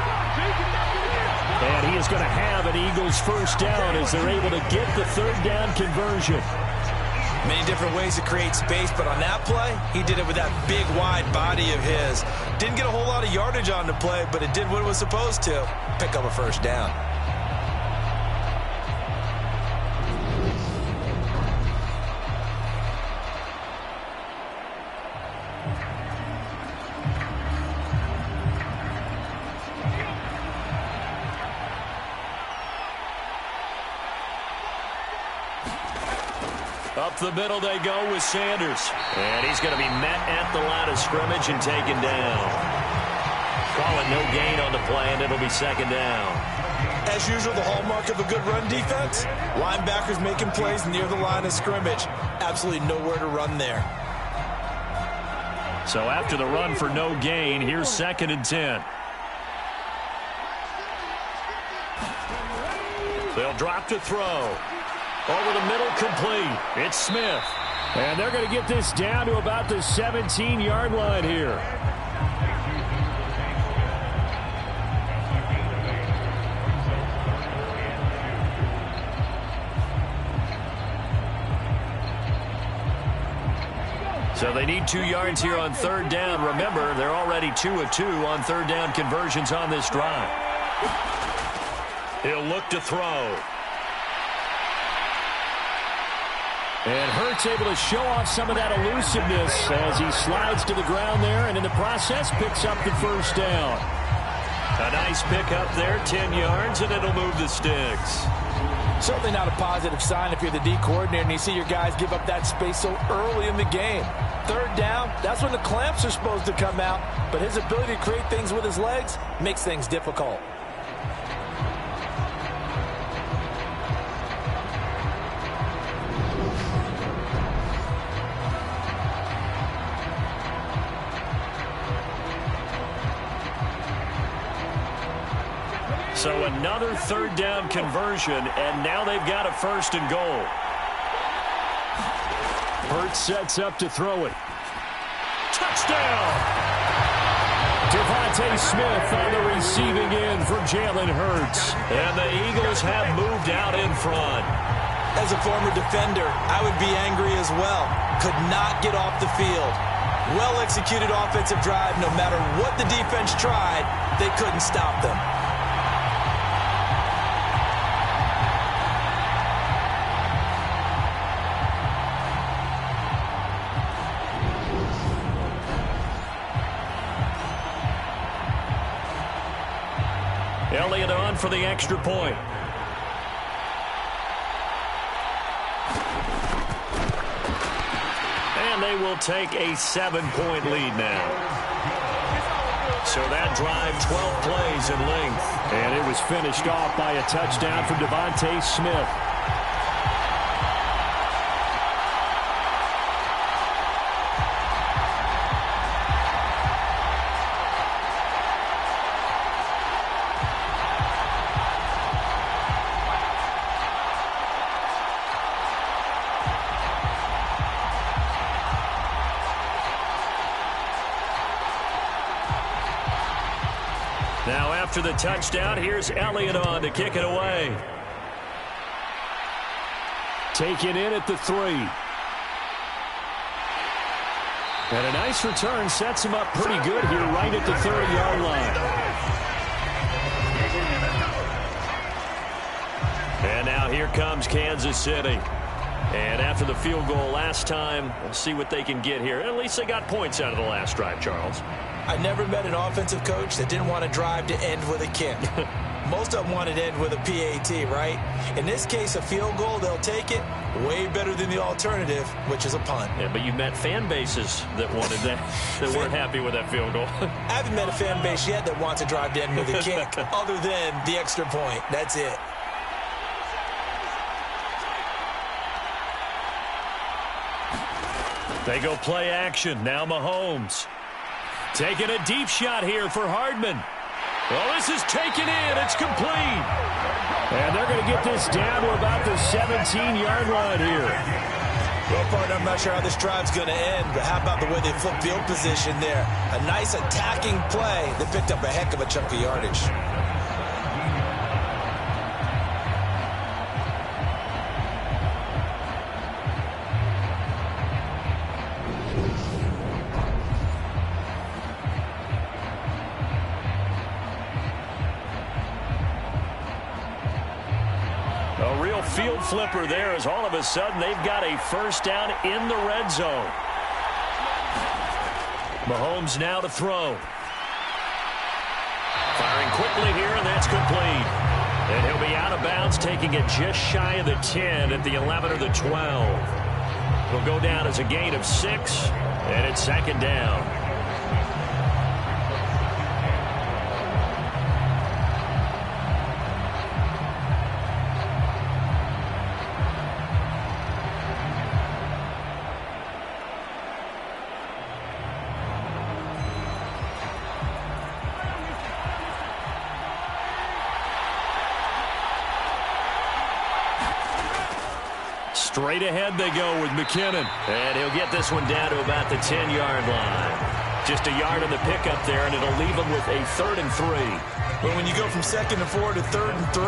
And he is going to have an Eagles first down as they're able to get the 3rd down conversion. Many different ways to create space, but on that play, he did it with that big, wide body of his. Didn't get a whole lot of yardage on the play, but it did what it was supposed to. Pick up a first down. Up the middle they go with Sanders. And he's going to be met at the line of scrimmage and taken down. Call it no gain on the play, and it'll be 2nd down. As usual, the hallmark of a good run defense, linebackers making plays near the line of scrimmage. Absolutely nowhere to run there. So after the run for no gain, here's 2nd and 10. They'll drop to throw. Over the middle, complete. It's Smith. And they're going to get this down to about the 17-yard line here. So they need 2 yards here on 3rd down. Remember, they're already 2 of 2 on 3rd down conversions on this drive. He'll look to throw. And Hurts able to show off some of that elusiveness as he slides to the ground there, and in the process picks up the first down. A nice pickup there, 10 yards, and it'll move the sticks. Certainly not a positive sign if you're the D coordinator and you see your guys give up that space so early in the game. 3rd down, that's when the clamps are supposed to come out, but his ability to create things with his legs makes things difficult. So another 3rd down conversion, and now they've got a 1st and goal. Hurts sets up to throw it. Touchdown! Devontae Smith on the receiving end for Jalen Hurts. And the Eagles have moved out in front. As a former defender, I would be angry as well. Could not get off the field. Well-executed offensive drive. No matter what the defense tried, they couldn't stop them. Elliott on for the extra point. And they will take a 7-point lead now. So that drive, 12 plays in length. And it was finished off by a touchdown from Devontae Smith. Now after the touchdown, here's Elliott on to kick it away. Taken in at the 3. And a nice return sets him up pretty good here right at the 30-yard line. And now here comes Kansas City. And after the field goal last time, we'll see what they can get here. At least they got points out of the last drive, Charles. I never met an offensive coach that didn't want to drive to end with a kick. Most of them wanted to end with a PAT, right? In this case, a field goal, they'll take it. Way better than the alternative, which is a punt. Yeah, but you've met fan bases that wanted that, that weren't happy with that field goal. I haven't met a fan base yet that wants to drive to end with a kick, other than the extra point. That's it. They go play action. Now Mahomes. Taking a deep shot here for Hardman. Well, this is taken in. It's complete. And they're going to get this down to about the 17-yard line here. Well, partner, I'm not sure how this drive's going to end, but how about the way they flip field position there? A nice attacking play that picked up a heck of a chunk of yardage. A real field flipper there as all of a sudden they've got a first down in the red zone. Mahomes now to throw. Firing quickly here, and that's complete. And he'll be out of bounds, taking it just shy of the 10 at the 11 or the 12. He'll go down as a gain of 6, and it's second down. Straight ahead they go with McKinnon. And he'll get this one down to about the 10-yard line. Just a yard on the pickup there, and it'll leave him with a 3rd and 3. But when you go from 2nd and 4 to 3rd and 3,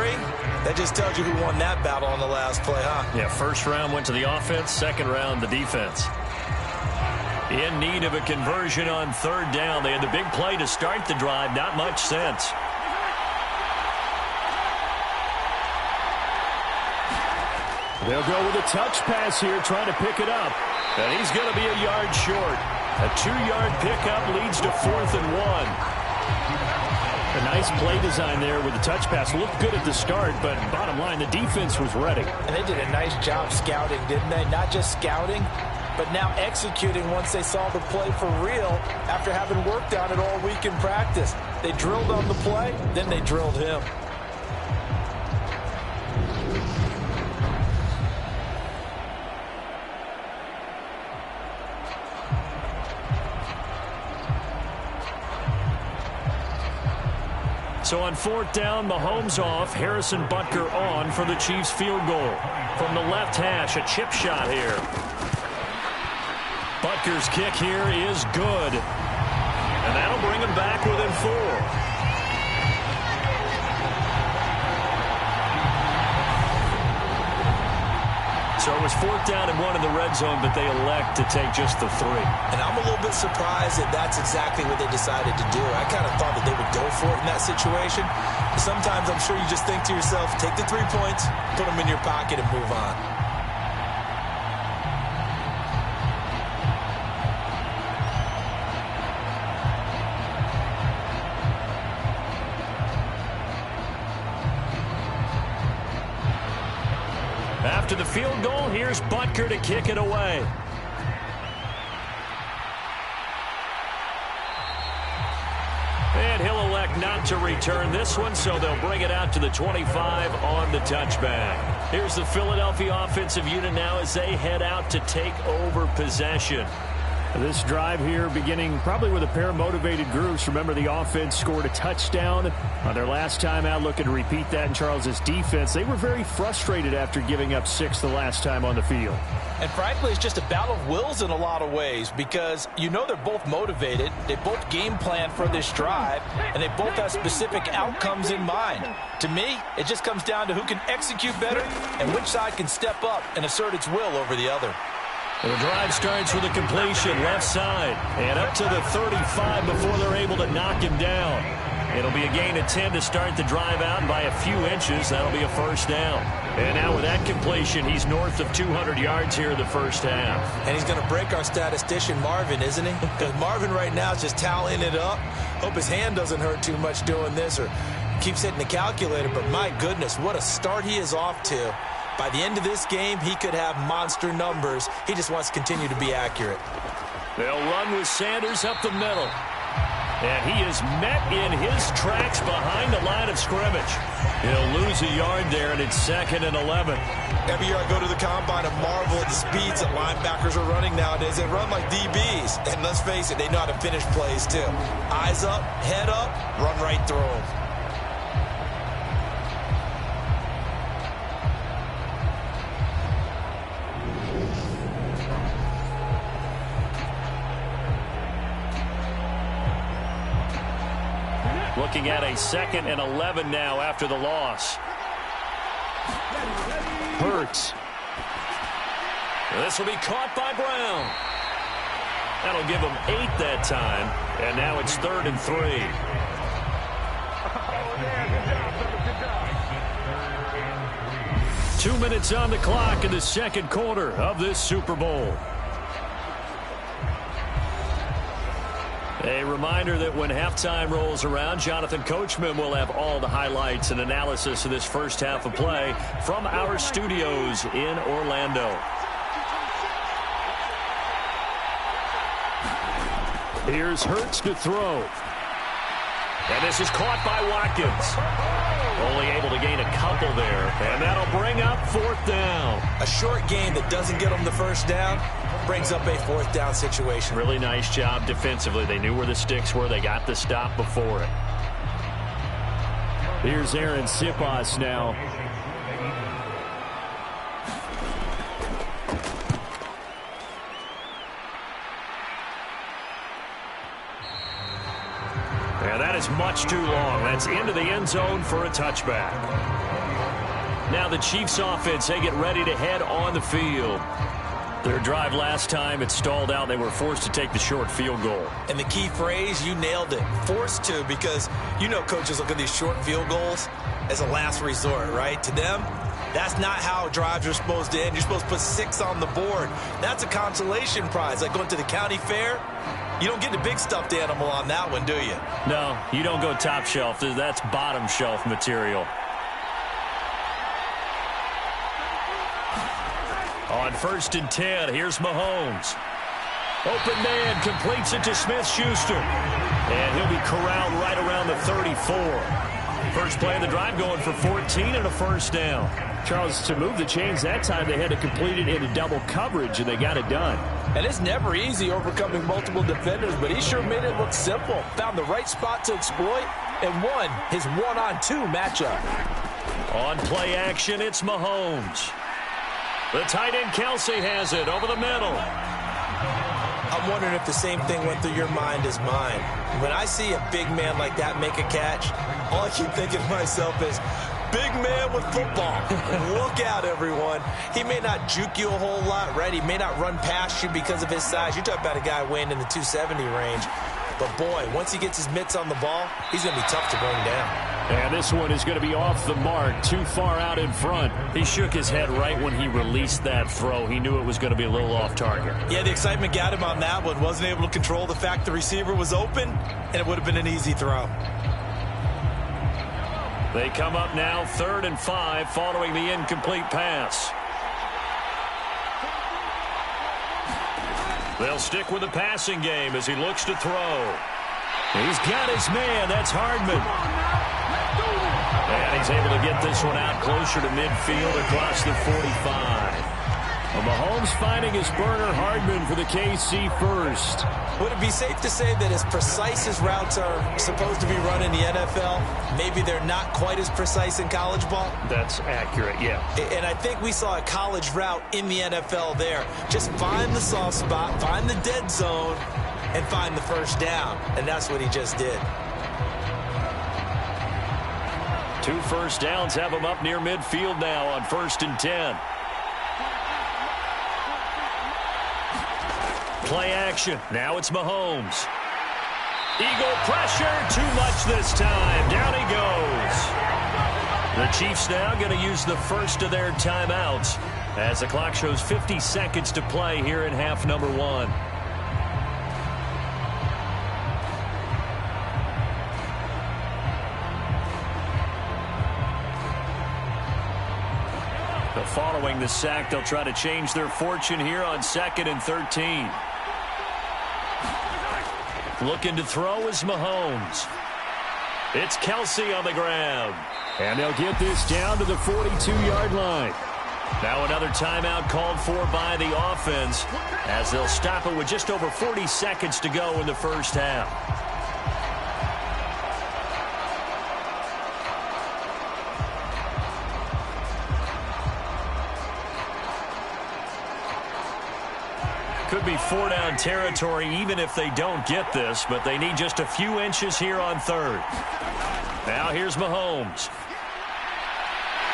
that just tells you who won that battle on the last play, huh? Yeah, first round went to the offense, second round the defense. In need of a conversion on 3rd down. They had the big play to start the drive. Not much sense. They'll go with a touch pass here, trying to pick it up. And he's going to be a yard short. A 2-yard pickup leads to 4th and 1. A nice play design there with the touch pass. Looked good at the start, but bottom line, the defense was ready. And they did a nice job scouting, didn't they? Not just scouting, but now executing once they saw the play for real after having worked on it all week in practice. They drilled on the play, then they drilled him. So on 4th down, Mahomes off, Harrison Butker on for the Chiefs field goal. From the left hash, a chip shot here. Butker's kick here is good. And that'll bring them back within 4. So it was 4th down and 1 in the red zone, but they elect to take just the 3. And I'm a little bit surprised that that's exactly what they decided to do. I kind of thought that they would go for it in that situation. Sometimes I'm sure you just think to yourself, take the 3 points, put them in your pocket, and move on. After the field goal, here's Butker to kick it away. And he'll elect not to return this one, so they'll bring it out to the 25 on the touchback. Here's the Philadelphia offensive unit now as they head out to take over possession. This drive here beginning probably with a pair of motivated groups. Remember, the offense scored a touchdown on their last time out, looking to repeat that in Charles's defense. They were very frustrated after giving up 6 the last time on the field. And frankly, it's just a battle of wills in a lot of ways because you know they're both motivated. They both game plan for this drive, and they both have specific outcomes in mind. To me, it just comes down to who can execute better and which side can step up and assert its will over the other. Well, the drive starts with a completion left side and up to the 35 before they're able to knock him down. It'll be a gain of 10 to start the drive out, and by a few inches, that'll be a 1st down. And now with that completion, he's north of 200 yards here in the first half. And he's going to break our statistician, Marvin, isn't he? Because Marvin right now is just tallying it up. Hope his hand doesn't hurt too much doing this or keeps hitting the calculator. But my goodness, what a start he is off to. By the end of this game, he could have monster numbers. He just wants to continue to be accurate. They'll run with Sanders up the middle. And he is met in his tracks behind the line of scrimmage. He'll lose a yard there, and it's 2nd and 11. Every year I go to the combine and marvel at the speeds that linebackers are running nowadays. They run like DBs. And let's face it, they know how to finish plays too. Eyes up, head up, run right through them. Looking at a 2nd and 11 now after the loss. Hurts. This will be caught by Brown. That'll give him 8 that time. And now it's 3rd and 3. 2 minutes on the clock in the 2nd quarter of this Super Bowl. A reminder that when halftime rolls around, Jonathan Coachman will have all the highlights and analysis of this first half of play from our studios in Orlando. Here's Hurts to throw. And this is caught by Watkins. Only able to gain a couple there. And that'll bring up 4th down. A short game that doesn't get them the 1st down brings up a 4th down situation. Really nice job defensively. They knew where the sticks were. They got the stop before it. Here's Aaron Sipas now. And that is much too long. That's into the end zone for a touchback. Now the Chiefs offense, they get ready to head on the field. Their drive last time, it stalled out. They were forced to take the short field goal. And the key phrase, you nailed it, forced to, because you know coaches look at these short field goals as a last resort, right? To them, that's not how drives are supposed to end. You're supposed to put 6 on the board. That's a consolation prize. Like going to the county fair, you don't get the big stuffed animal on that one, do you? No, you don't go top shelf. That's bottom shelf material. On 1st and 10, here's Mahomes. Open man, completes it to Smith-Schuster. And he'll be corralled right around the 34. First play of the drive going for 14 and a 1st down. Charles, to move the chains that time, they had to complete it into double coverage, and they got it done. And it's never easy overcoming multiple defenders, but he sure made it look simple. Found the right spot to exploit and won his one-on-two matchup. On play action, it's Mahomes. The tight end Kelsey has it over the middle. A I'm wondering if the same thing went through your mind as mine. When I see a big man like that make a catch, all I keep thinking to myself is, big man with football. Look out, everyone. He may not juke you a whole lot, right? He may not run past you because of his size. You're talking about a guy weighing in the 270 range. But, boy, once he gets his mitts on the ball, he's going to be tough to bring down. And this one is going to be off the mark, too far out in front. He shook his head right when he released that throw. He knew it was going to be a little off target. Yeah, the excitement got him on that one. Wasn't able to control the fact the receiver was open, and it would have been an easy throw. They come up now 3rd and 5 following the incomplete pass. They'll stick with the passing game as he looks to throw. He's got his man. That's Hardman. And he's able to get this one out closer to midfield across the 45. Well, Mahomes finding his burner, Hardman for the KC first. Would it be safe to say that as precise as routes are supposed to be run in the NFL, maybe they're not quite as precise in college ball? That's accurate, yeah. And I think we saw a college route in the NFL there. Just find the soft spot, find the dead zone, and find the first down. And that's what he just did. 2 first downs have him up near midfield now on 1st and 10. Play action. Now it's Mahomes. Eagle pressure. Too much this time. Down he goes. The Chiefs now going to use the first of their timeouts as the clock shows 50 seconds to play here in half number 1. Following the sack, they'll try to change their fortune here on 2nd and 13. Looking to throw is Mahomes. It's Kelsey on the ground. And they'll get this down to the 42-yard line. Now another timeout called for by the offense as they'll stop it with just over 40 seconds to go in the first half. Could be 4-down territory even if they don't get this, but they need just a few inches here on 3rd. Now here's Mahomes.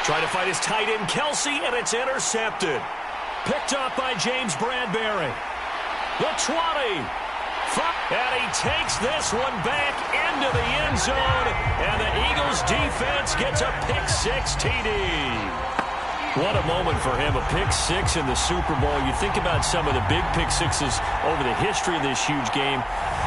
Trying to fight his tight end, Kelsey, and it's intercepted. Picked up by James Bradbury. The 20. And he takes this one back into the end zone, and the Eagles defense gets a pick-6 TD. What a moment for him, a pick-6 in the Super Bowl. You think about some of the big pick-6s over the history of this huge game.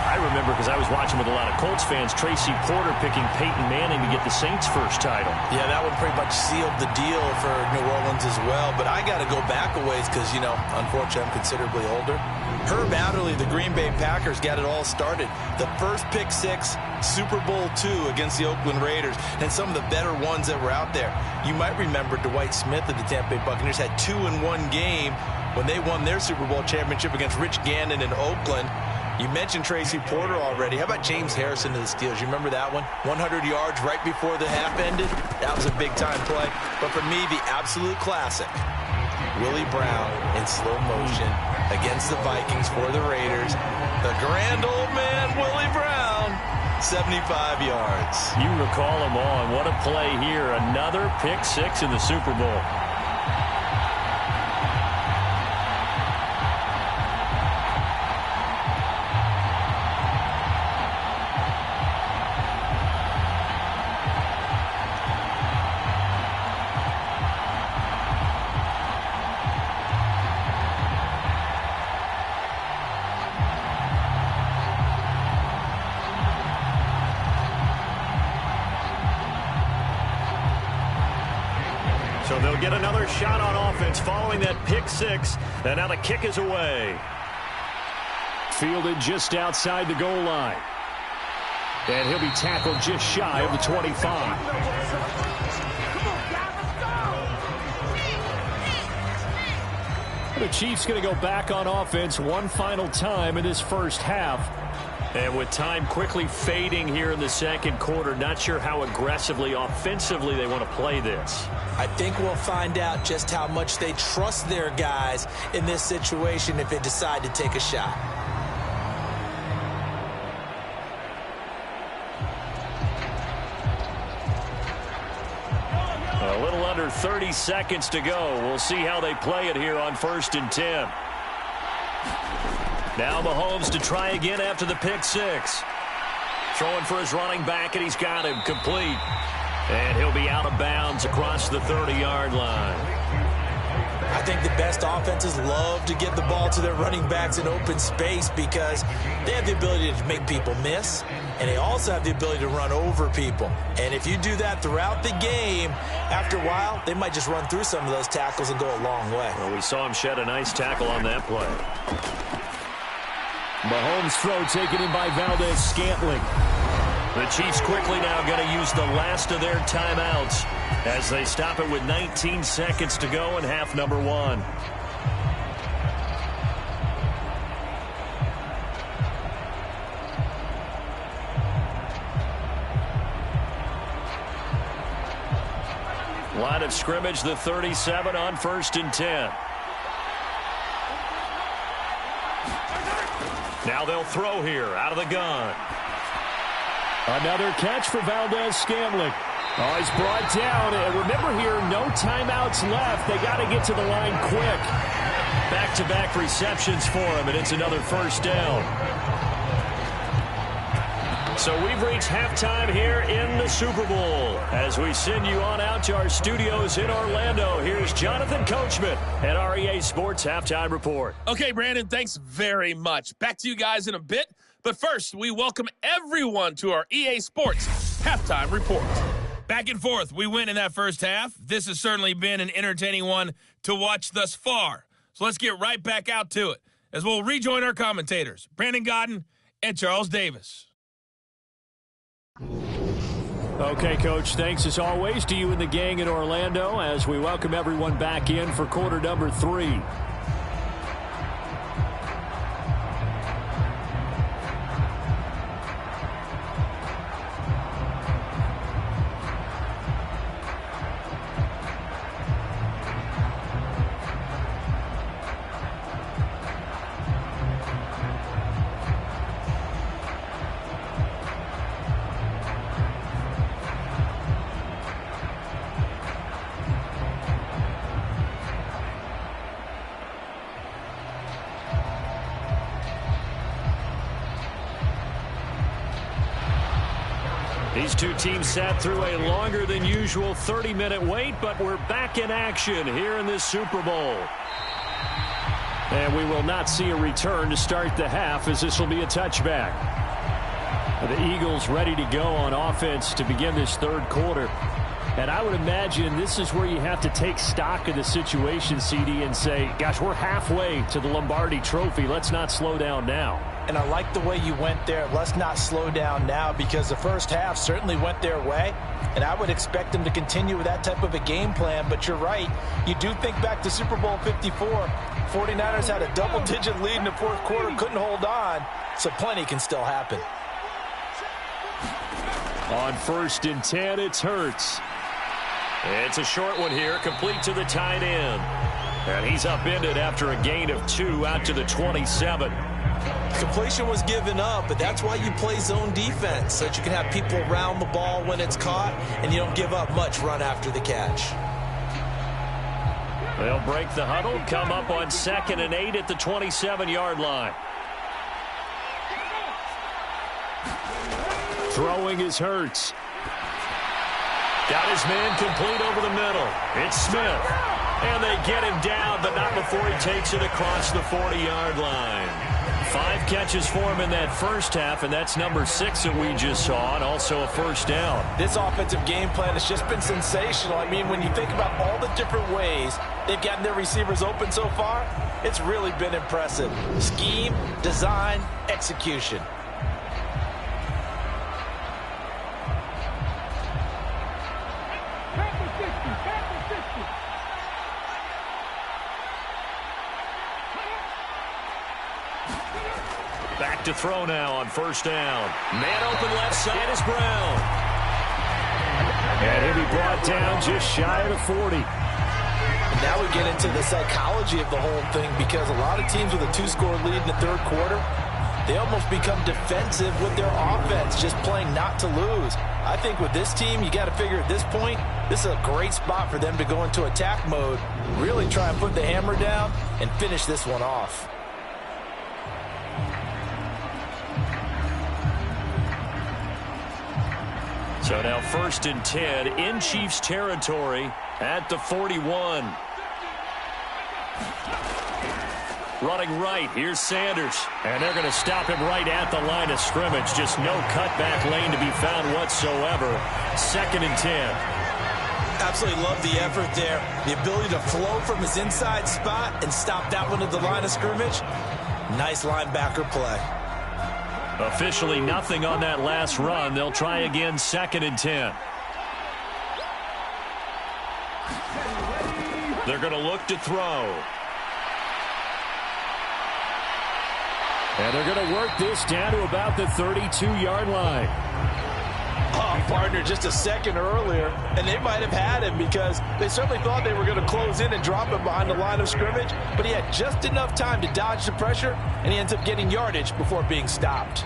I remember, because I was watching with a lot of Colts fans, Tracy Porter picking Peyton Manning to get the Saints' first title. Yeah, that one pretty much sealed the deal for New Orleans as well. But I got to go back a ways because, you know, unfortunately, I'm considerably older. Herb Adderley, the Green Bay Packers, got it all started. The first pick-6, Super Bowl II against the Oakland Raiders, and some of the better ones that were out there. You might remember Dwight Smith of the Tampa Bay Buccaneers had 2 in one game when they won their Super Bowl championship against Rich Gannon in Oakland. You mentioned Tracy Porter already. How about James Harrison to the Steelers? You remember that one? 100 yards right before the half ended. That was a big-time play. But for me, the absolute classic, Willie Brown in slow motion against the Vikings for the Raiders. The grand old man, Willie Brown, 75 yards. You recall them all, and what a play here. Another pick-6 in the Super Bowl. So they'll get another shot on offense following that pick-6, and now the kick is away. Fielded just outside the goal line. And he'll be tackled just shy of the 25. The Chiefs going to go back on offense one final time in this first half. And with time quickly fading here in the second quarter, not sure how aggressively, offensively they want to play this. I think we'll find out just how much they trust their guys in this situation if they decide to take a shot. under 30 seconds to go. We'll see how they play it here on 1st and 10. Now Mahomes to try again after the pick six. Throwing for his running back, and he's got him complete. And he'll be out of bounds across the 30-yard line. I think the best offenses love to give the ball to their running backs in open space because they have the ability to make people miss, and they also have the ability to run over people. And if you do that throughout the game, after a while, they might just run through some of those tackles and go a long way. Well, we saw him shed a nice tackle on that play. Mahomes' throw taken in by Valdez-Scantling. The Chiefs quickly now going to use the last of their timeouts as they stop it with 19 seconds to go in half number one. Line of scrimmage, the 37 on 1st and 10. Now they'll throw here out of the gun. Another catch for Valdez-Scantling. Oh, he's brought down. And remember here, no timeouts left. They got to get to the line quick. Back-to-back receptions for him, and it's another first down. So we've reached halftime here in the Super Bowl. As we send you on out to our studios in Orlando, here's Jonathan Coachman at REA Sports Halftime Report. Okay, Brandon, thanks very much. Back to you guys in a bit. But first, we welcome everyone to our EA Sports Halftime Report. Back and forth, we win in that first half. This has certainly been an entertaining one to watch thus far. So let's get right back out to it as we'll rejoin our commentators, Brandon Godden and Charles Davis. Okay, Coach, thanks as always to you and the gang in Orlando as we welcome everyone back in for quarter number 3. These two teams sat through a longer than usual 30-minute wait, but we're back in action here in this Super Bowl. And we will not see a return to start the half as this will be a touchback. The Eagles ready to go on offense to begin this third quarter. And I would imagine this is where you have to take stock of the situation, CD, and say, gosh, we're halfway to the Lombardi Trophy. Let's not slow down now. And I like the way you went there. Let's not slow down now because the first half certainly went their way. And I would expect them to continue with that type of a game plan. But you're right. You do think back to Super Bowl 54. 49ers had a double-digit lead in the fourth quarter, couldn't hold on. So plenty can still happen. On 1st and 10, it's Hurts. It's a short one here, complete to the tight end. And he's upended after a gain of 2 out to the 27. Completion was given up, but that's why you play zone defense, so that you can have people around the ball when it's caught, and you don't give up much run after the catch. They'll break the huddle, come up on 2nd and 8 at the 27-yard line. Throwing is Hurts. Got his man complete over the middle. It's Smith. And they get him down, but not before he takes it across the 40-yard line. 5 catches for him in that first half, and that's number 6 that we just saw, and also a first down. This offensive game plan has just been sensational. I mean, when you think about all the different ways they've gotten their receivers open so far, it's really been impressive. Scheme, design, execution. Back to throw now on first down. Man open left side is Brown. And he'll be brought down just shy of the 40. And now we get into the psychology of the whole thing because a lot of teams with a 2-score lead in the third quarter, they almost become defensive with their offense, just playing not to lose. I think with this team, you got to figure at this point, this is a great spot for them to go into attack mode, really try and put the hammer down and finish this one off. So now 1st and 10 in Chiefs territory at the 41. Running right, here's Sanders. And they're going to stop him right at the line of scrimmage. Just no cutback lane to be found whatsoever. 2nd and 10. Absolutely love the effort there. The ability to flow from his inside spot and stop that one at the line of scrimmage. Nice linebacker play. Officially nothing on that last run. They'll try again 2nd and 10. They're going to look to throw. And they're going to work this down to about the 32-yard line. Oh, partner, just a second earlier, and they might have had him because they certainly thought they were going to close in and drop him behind the line of scrimmage, but he had just enough time to dodge the pressure, and he ends up getting yardage before being stopped.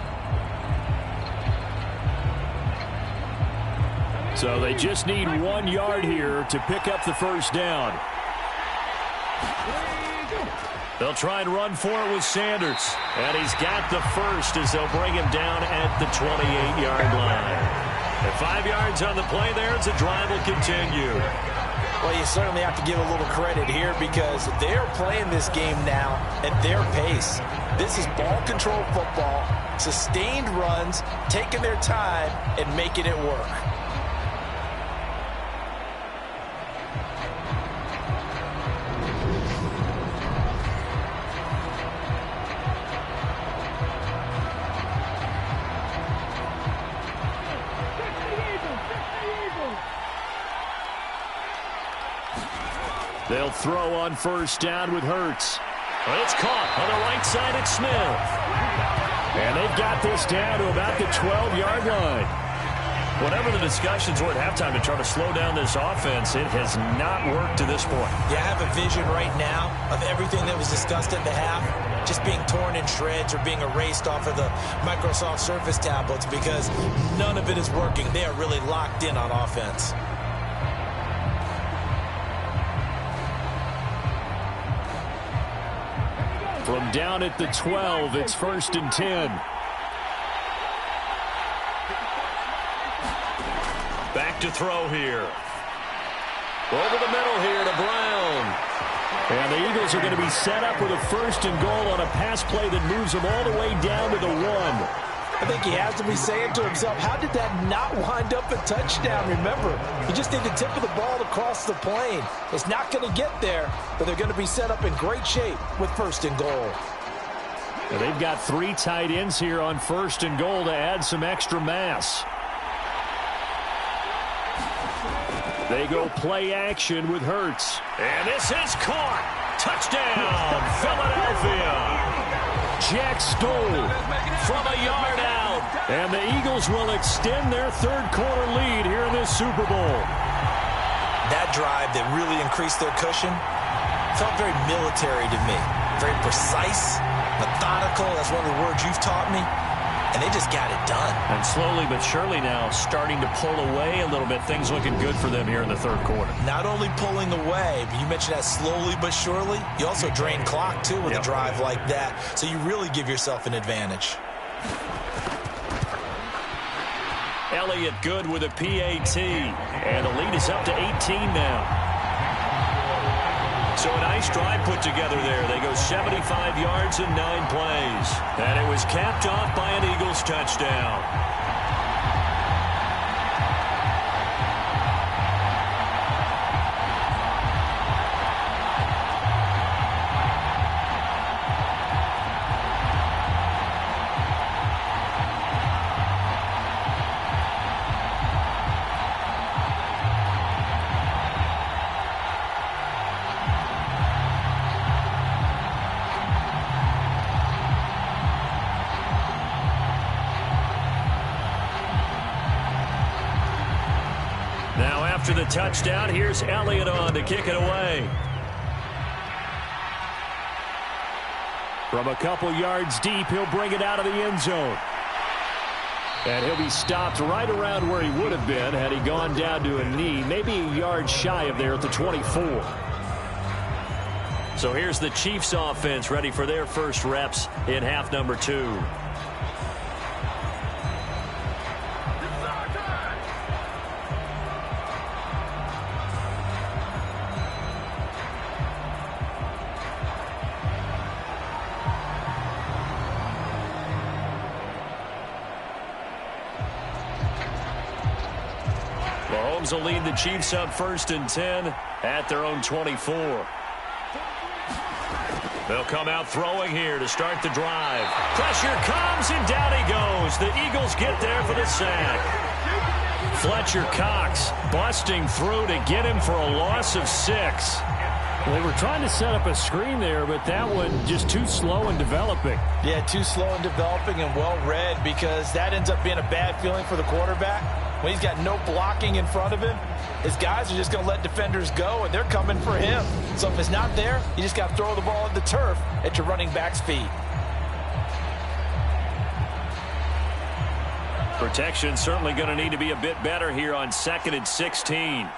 So they just need 1 yard here to pick up the first down. They'll try and run for it with Sanders. And he's got the first as they'll bring him down at the 28-yard line. At 5 yards on the play there as the drive will continue. Well, you certainly have to give a little credit here because they're playing this game now at their pace. This is ball control football, sustained runs, taking their time and making it work. They'll throw on first down with Hurts. Well, it's caught on the right side at Smith. And they've got this down to about the 12-yard line. Whatever the discussions were at halftime to try to slow down this offense, it has not worked to this point. Yeah, I have a vision right now of everything that was discussed at the half just being torn in shreds or being erased off of the Microsoft Surface tablets because none of it is working. They are really locked in on offense. From down at the 12, it's 1st and 10. Back to throw here. Over the middle here to Brown. And the Eagles are going to be set up with a 1st and goal on a pass play that moves them all the way down to the 1. I think he has to be saying to himself, how did that not wind up a touchdown? Remember, you just need the tip of the ball across the plane. It's not going to get there, but they're going to be set up in great shape with 1st and goal. And they've got 3 tight ends here on 1st and goal to add some extra mass. They go play action with Hurts. And this is caught. Touchdown, Philadelphia. Jack Stoll from a yard out. And the Eagles will extend their 3rd quarter lead here in this Super Bowl. That drive that really increased their cushion felt very military to me. Very precise, methodical. That's one of the words you've taught me. And they just got it done. And slowly but surely now starting to pull away a little bit. Things looking good for them here in the 3rd quarter. Not only pulling away, but you mentioned that slowly but surely. You also drain clock, too, with a drive like that. So you really give yourself an advantage. Elliott good with a PAT. And the lead is up to 18 now. So a nice drive put together there. They go 75 yards in 9 plays. And it was capped off by an Eagles touchdown. After the touchdown, here's Elliott on to kick it away. From a couple yards deep, he'll bring it out of the end zone. And he'll be stopped right around where he would have been had he gone down to a knee, maybe a yard shy of there at the 24. So here's the Chiefs offense ready for their first reps in half number 2. Mahomes will lead the Chiefs up 1st and 10 at their own 24. They'll come out throwing here to start the drive. Pressure comes, and down he goes. The Eagles get there for the sack. Fletcher Cox busting through to get him for a loss of 6. Well, they were trying to set up a screen there, but that one just too slow in developing. Yeah, too slow in developing and well read, because that ends up being a bad feeling for the quarterback. When he's got no blocking in front of him, his guys are just going to let defenders go, and they're coming for him. So if it's not there, you just got to throw the ball at the turf at your running back's feet. Protection certainly going to need to be a bit better here on 2nd and 16.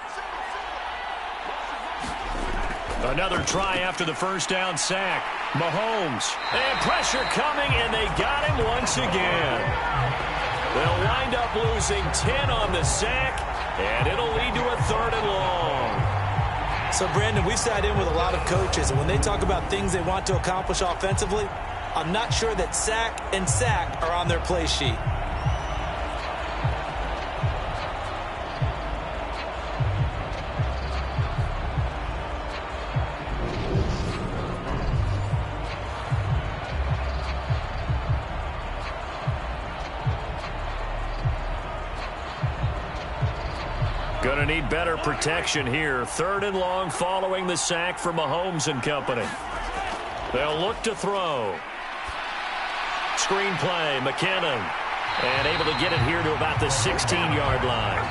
Another try after the first down sack. Mahomes. And pressure coming, and they got him once again. They'll wind up losing 10 on the sack, and it'll lead to a 3rd and long. So, Brandon, we've sat in with a lot of coaches, and when they talk about things they want to accomplish offensively, I'm not sure that sack and sack are on their play sheet. Going to need better protection here. 3rd and long following the sack for Mahomes and company. They'll look to throw. Screen play, McKinnon. And able to get it here to about the 16-yard line.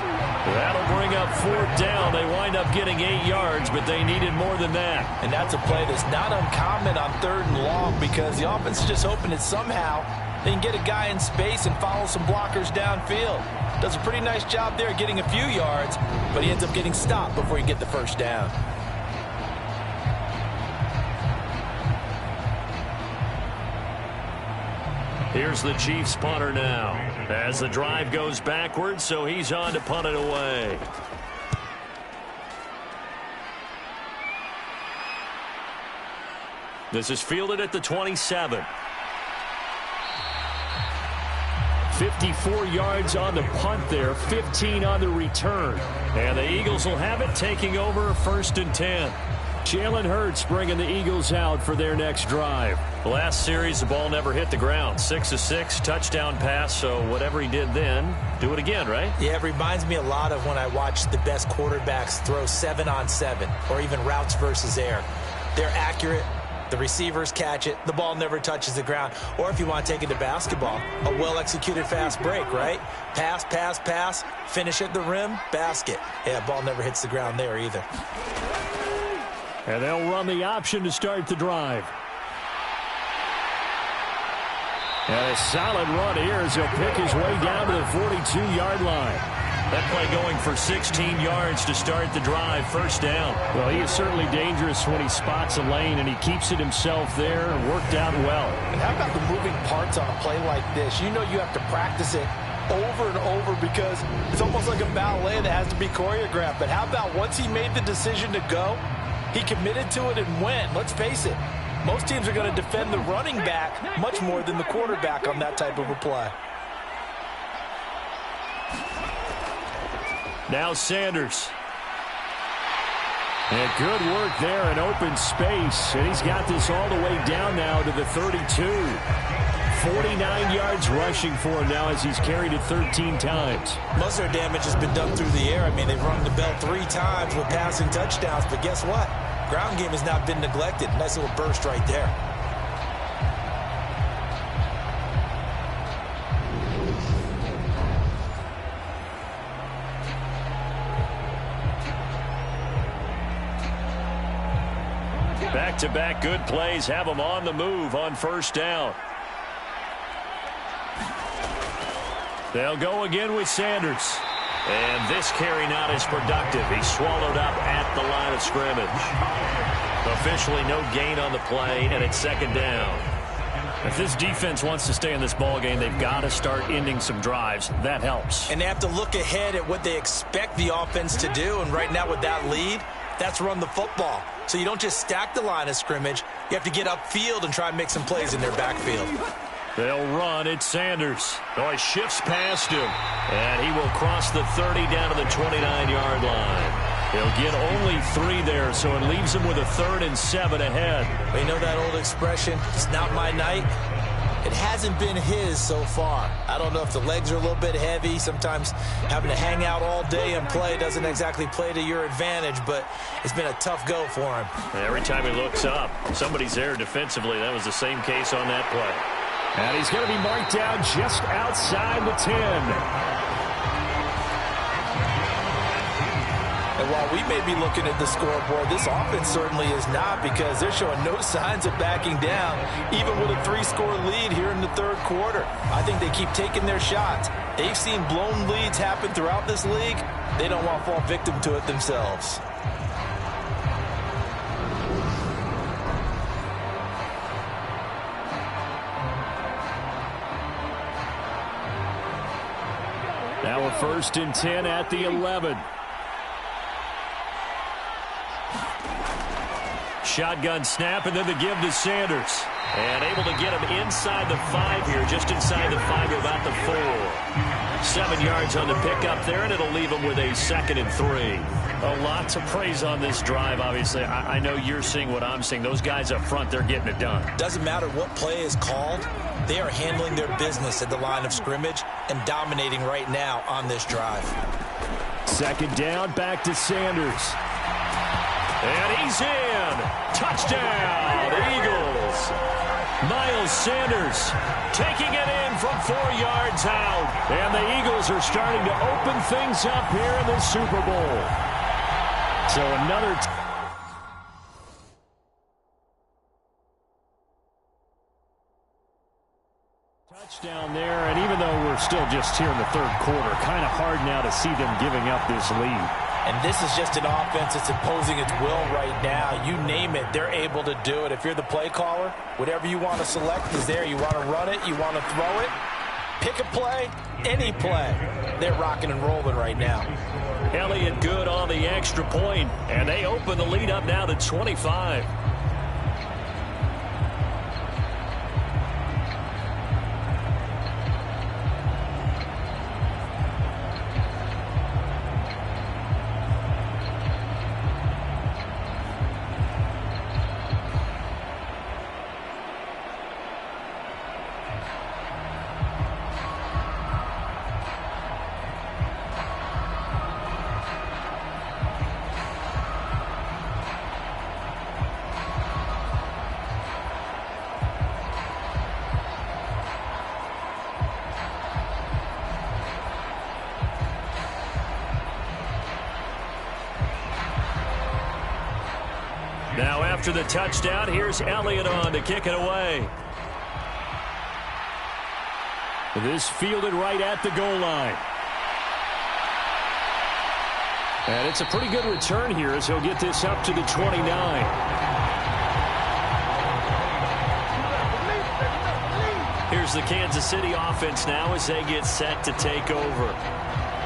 That'll bring up 4th down. They wind up getting 8 yards, but they needed more than that. And that's a play that's not uncommon on 3rd and long, because the offense is just hoping that somehow they can get a guy in space and follow some blockers downfield. Does a pretty nice job there getting a few yards, but he ends up getting stopped before he get the first down. Here's the Chiefs punter now as the drive goes backwards, so he's on to punt it away. This is fielded at the 27. 54 yards on the punt there, 15 on the return. And the Eagles will have it, taking over 1st and 10. Jalen Hurts bringing the Eagles out for their next drive. Last series, the ball never hit the ground. 6 of 6, touchdown pass, so whatever he did then, do it again, right? Yeah, it reminds me a lot of when I watch the best quarterbacks throw 7-on-7 or even routes versus air. They're accurate. The receivers catch it. The ball never touches the ground. Or if you want to take it to basketball, a well-executed fast break, right? Pass, pass, pass, finish at the rim, basket. Yeah, ball never hits the ground there either. And they'll run the option to start the drive. And a solid run here as he'll pick his way down to the 42-yard line. That play going for 16 yards to start the drive, 1st down. Well, he is certainly dangerous when he spots a lane, and he keeps it himself there and worked out well. And how about the moving parts on a play like this? You know you have to practice it over and over, because it's almost like a ballet that has to be choreographed. But how about once he made the decision to go, he committed to it and went. Let's face it, most teams are going to defend the running back much more than the quarterback on that type of a play. Now Sanders. And good work there in open space. And he's got this all the way down now to the 32. 49 yards rushing for him now as he's carried it 13 times. Most of their damage has been done through the air. I mean, they've rung the bell 3 times with passing touchdowns. But guess what? Ground game has not been neglected. Nice little burst right there. back-to-back good plays have them on the move on first down. They'll go again with Sanders. And this carry not as productive. He's swallowed up at the line of scrimmage. Officially no gain on the play, and it's second down. If this defense wants to stay in this ball game, they've got to start ending some drives. That helps. And they have to look ahead at what they expect the offense to do. And right now with that lead, that's run the football. So you don't just stack the line of scrimmage. You have to get upfield and try and make some plays in their backfield. They'll run. It's Sanders. Oh, he shifts past him. And he will cross the 30 down to the 29-yard line. He'll get only 3 there, so it leaves him with a 3rd and 7 ahead. But you know that old expression, it's not my night? It hasn't been his so far. I don't know if the legs are a little bit heavy. Sometimes having to hang out all day and play doesn't exactly play to your advantage, but it's been a tough go for him. Every time he looks up, somebody's there defensively. That was the same case on that play. And he's going to be marked down just outside the 10. And while we may be looking at the scoreboard, this offense certainly is not, because they're showing no signs of backing down, even with a 3-score lead here in the third quarter. I think they keep taking their shots. They've seen blown leads happen throughout this league. They don't want to fall victim to it themselves. Now a 1st and 10 at the 11. Shotgun snap, and then the give to Sanders. And able to get him inside the 5 here, just inside the 5 to about the 4. 7 yards on the pickup there, and it'll leave him with a 2nd and 3. A lot to praise on this drive, obviously. I know you're seeing what I'm seeing. Those guys up front, they're getting it done. Doesn't matter what play is called. They are handling their business at the line of scrimmage and dominating right now on this drive. 2nd down, back to Sanders. And he's in. Touchdown, Eagles. Miles Sanders taking it in from 4 yards out. And the Eagles are starting to open things up here in the Super Bowl. So another touchdown there. And even though we're still just here in the third quarter, kind of hard now to see them giving up this lead. And this is just an offense that's imposing its will right now. You name it, they're able to do it. If you're the play caller, whatever you want to select is there. You want to run it, you want to throw it, pick a play, any play. They're rocking and rolling right now. Elliott good on the extra point, and they open the lead up now to 25. Now after the touchdown, here's Elliott on to kick it away. This fielded right at the goal line. And it's a pretty good return here as he'll get this up to the 29. Here's the Kansas City offense now as they get set to take over.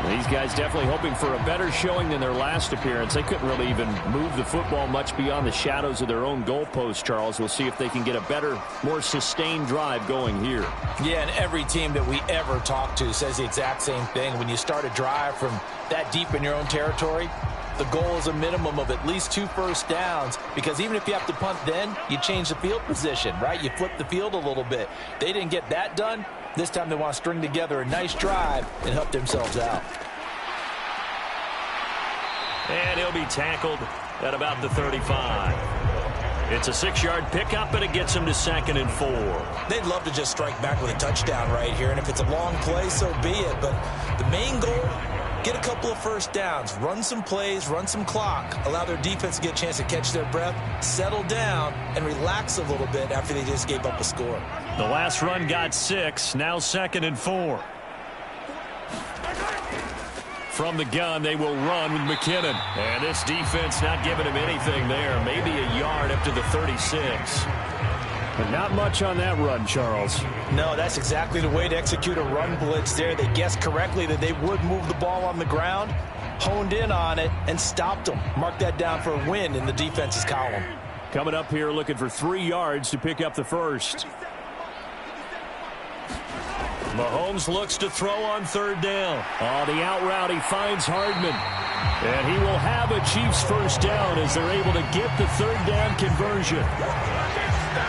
These guys definitely hoping for a better showing than their last appearance. They couldn't really even move the football much beyond the shadows of their own goalpost, Charles. We'll see if they can get a better, more sustained drive going here. Yeah, and every team that we ever talk to says the exact same thing. When you start a drive from that deep in your own territory, the goal is a minimum of at least 2 first downs, because even if you have to punt then, you change the field position, right? You flip the field a little bit. They didn't get that done. This time they want to string together a nice drive and help themselves out. And he'll be tackled at about the 35. It's a 6-yard pickup, and it gets him to 2nd and 4. They'd love to just strike back with a touchdown right here, and if it's a long play, so be it. But the main goal get a couple of first downs, run some plays, run some clock, allow their defense to get a chance to catch their breath, settle down, and relax a little bit after they just gave up a score. The last run got 6, now 2nd and 4. From the gun, they will run with McKinnon. And this defense not giving him anything there. Maybe a yard up to the 36. But not much on that run, Charles. No, that's exactly the way to execute a run blitz there. They guessed correctly that they would move the ball on the ground, honed in on it, and stopped them. Mark that down for a win in the defense's column. Coming up here looking for 3 yards to pick up the first. Mahomes looks to throw on 3rd down. On the out route, he finds Hardman. And he will have a Chiefs first down as they're able to get the 3rd down conversion.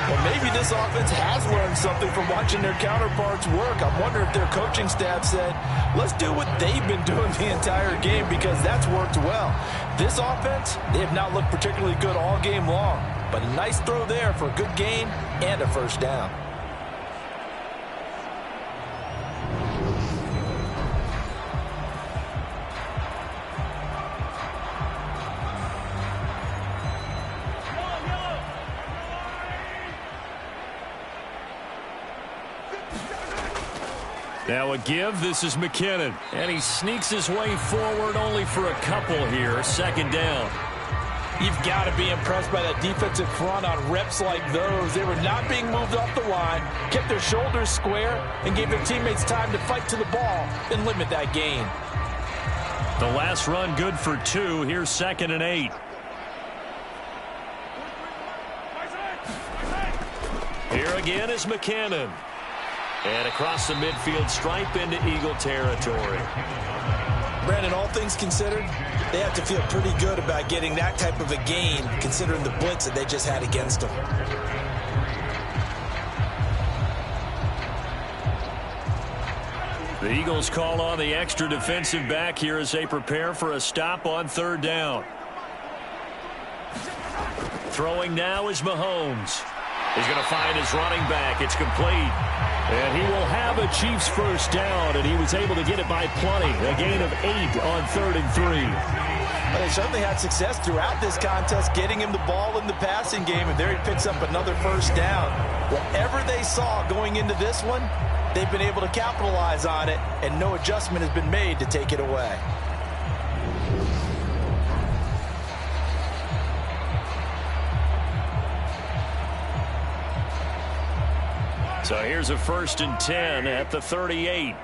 Well, maybe this offense has learned something from watching their counterparts work. I wonder if their coaching staff said, let's do what they've been doing the entire game, because that's worked well. This offense, they have not looked particularly good all game long. But a nice throw there for a good gain and a first down. Now a give. This is McKinnon. And he sneaks his way forward only for a couple here. 2nd down. You've got to be impressed by that defensive front on reps like those. They were not being moved off the line, kept their shoulders square, and gave their teammates time to fight to the ball and limit that gain. The last run good for 2. Here's 2nd and 8. Here again is McKinnon. And across the midfield stripe into Eagle territory. Brandon, all things considered, they have to feel pretty good about getting that type of a gain, considering the blitz that they just had against them. The Eagles call on the extra defensive back here as they prepare for a stop on 3rd down. Throwing now is Mahomes. He's going to find his running back. It's complete. And he will have a Chiefs first down, and he was able to get it by plenty. A gain of 8 on 3rd and 3. Well, they certainly had success throughout this contest, getting him the ball in the passing game, and there he picks up another first down. Whatever they saw going into this one, they've been able to capitalize on it, and no adjustment has been made to take it away. So here's a 1st and 10 at the 38.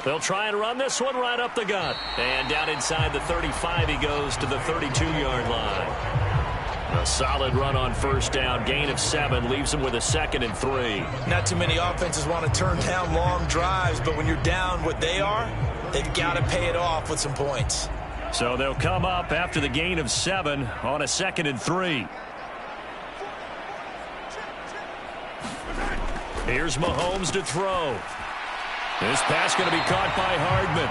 They'll try and run this one right up the gut. And down inside the 35, he goes to the 32-yard line. A solid run on 1st down. Gain of 7 leaves him with a 2nd and 3. Not too many offenses want to turn down long drives, but when you're down what they are, they've got to pay it off with some points. So they'll come up after the gain of 7 on a 2nd and 3. Here's Mahomes to throw. This pass going to be caught by Hardman.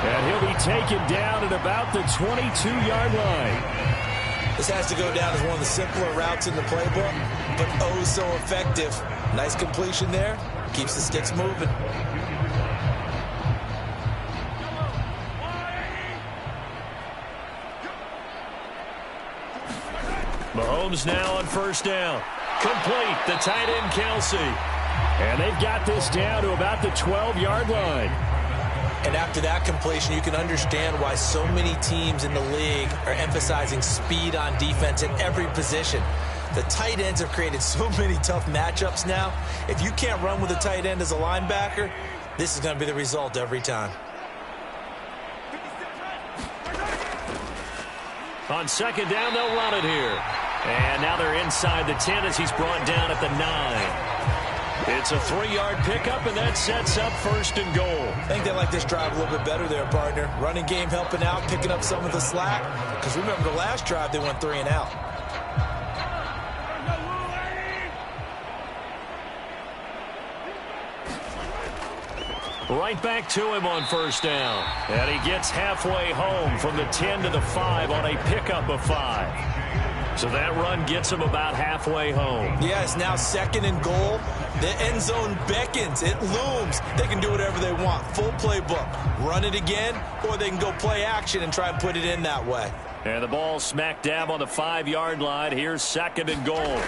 And he'll be taken down at about the 22-yard line. This has to go down as one of the simpler routes in the playbook, but oh so effective. Nice completion there. Keeps the sticks moving. Mahomes now on 1st down. Complete. The tight end, Kelsey. And they've got this down to about the 12-yard line. And after that completion, you can understand why so many teams in the league are emphasizing speed on defense at every position. The tight ends have created so many tough matchups now. If you can't run with a tight end as a linebacker, this is going to be the result every time. On 2nd down, they'll run it here. And now they're inside the 10 as he's brought down at the 9. It's a 3-yard pickup, and that sets up 1st and goal. I think they like this drive a little bit better there, partner. Running game helping out, picking up some of the slack. Because remember, the last drive, they went 3 and out. Right back to him on 1st down. And he gets halfway home from the 10 to the 5 on a pickup of 5. So that run gets them about halfway home. Yeah, it's now 2nd and goal. The end zone beckons. It looms. They can do whatever they want. Full playbook. Run it again, or they can go play action and try and put it in that way. And the ball smack dab on the 5-yard line. Here's 2nd and goal.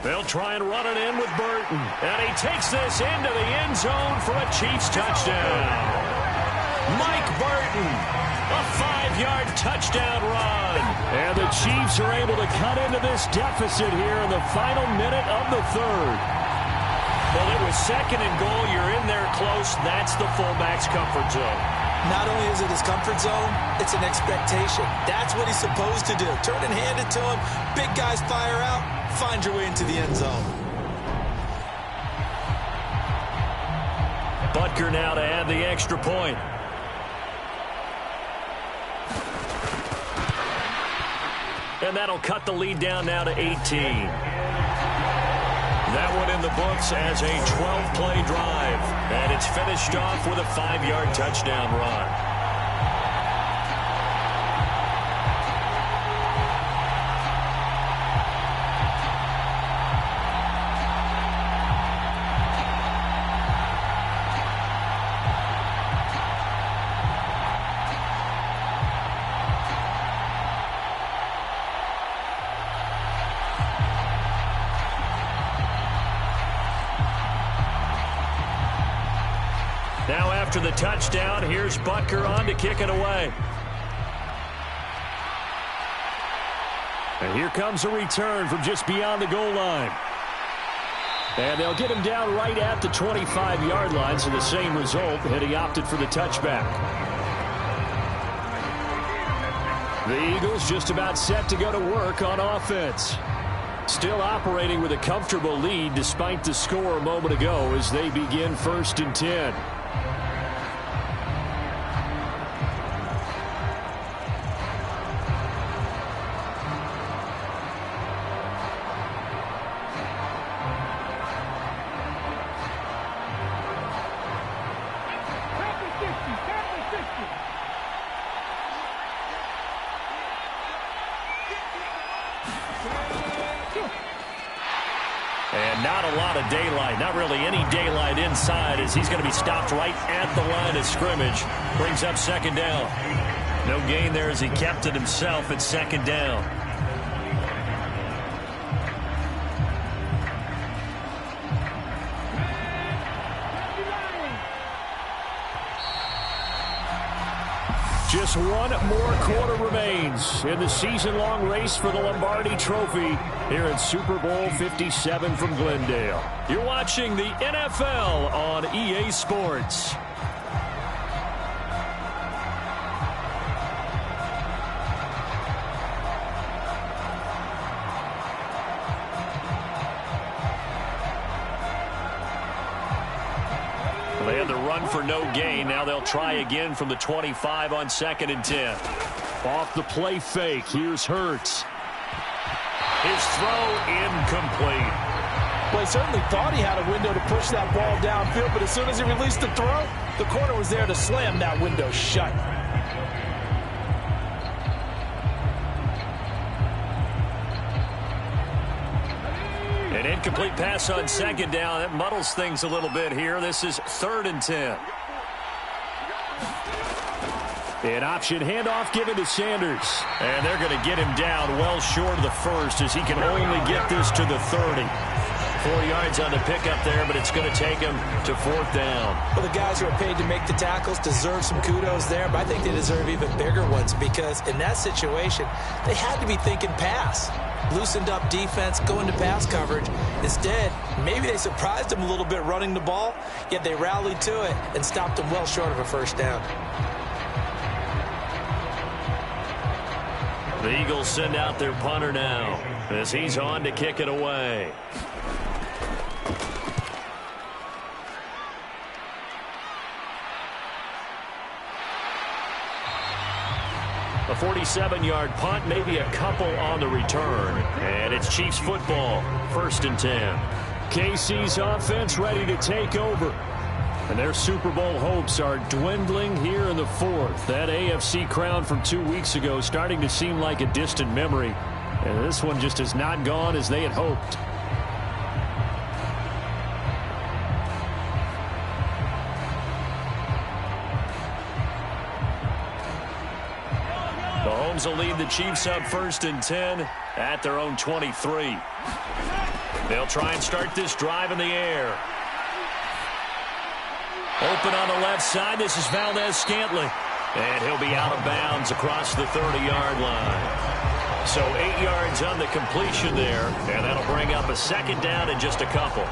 They'll try and run it in with Burton. And he takes this into the end zone for a Chiefs touchdown. Mike Burton, a 5-yard touchdown run. And the Chiefs are able to cut into this deficit here in the final minute of the 3rd. Well, it was 2nd and goal. You're in there close. That's the fullback's comfort zone. Not only is it his comfort zone, it's an expectation. That's what he's supposed to do. Turn and hand it to him. Big guys fire out. Find your way into the end zone. Butker now to add the extra point. And that'll cut the lead down now to 18. That one in the books as a 12-play drive. And it's finished off with a 5-yard touchdown run. Now after the touchdown, here's Butker on to kick it away. And here comes a return from just beyond the goal line. And they'll get him down right at the 25-yard line, so the same result, and he opted for the touchback. The Eagles just about set to go to work on offense. Still operating with a comfortable lead despite the score a moment ago as they begin 1st and 10. And not a lot of daylight, not really any daylight inside as he's going to be stopped right at the line of scrimmage. Brings up 2nd down. No gain there as he kept it himself at 2nd down. Just one more quarter remains in the season-long race for the Lombardi Trophy here in Super Bowl 57 from Glendale. You're watching the NFL on EA Sports. They had the run for no gain. Now they'll try again from the 25 on 2nd and 10. Off the play fake. Here's Hurts. His throw incomplete. Well, he certainly thought he had a window to push that ball downfield, but as soon as he released the throw, the corner was there to slam that window shut. An incomplete pass on 2nd down. That muddles things a little bit here. This is 3rd and 10. An option handoff given to Sanders. And they're going to get him down well short of the 1st as he can only get this to the 30. 4 yards on the pickup there, but it's going to take him to 4th down. Well, the guys who are paid to make the tackles deserve some kudos there, but I think they deserve even bigger ones because in that situation, they had to be thinking pass. Loosened up defense, going to pass coverage. Instead, maybe they surprised him a little bit running the ball, yet they rallied to it and stopped him well short of a 1st down. The Eagles send out their punter now as he's on to kick it away. A 47-yard punt, maybe a couple on the return. And it's Chiefs football, 1st and 10. KC's offense ready to take over. And their Super Bowl hopes are dwindling here in the 4th. That AFC crown from 2 weeks ago starting to seem like a distant memory And this one just has not gone as they had hoped. Mahomes will lead the Chiefs up 1st and 10 at their own 23. They'll try and start this drive in the air. Open on the left side. This is Valdez-Scantling. And he'll be out of bounds across the 30-yard line. So 8 yards on the completion there. And that'll bring up a 2nd down in just a couple.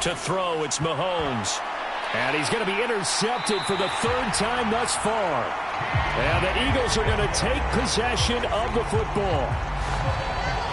To throw, it's Mahomes. And he's going to be intercepted for the 3rd time thus far. And the Eagles are going to take possession of the football.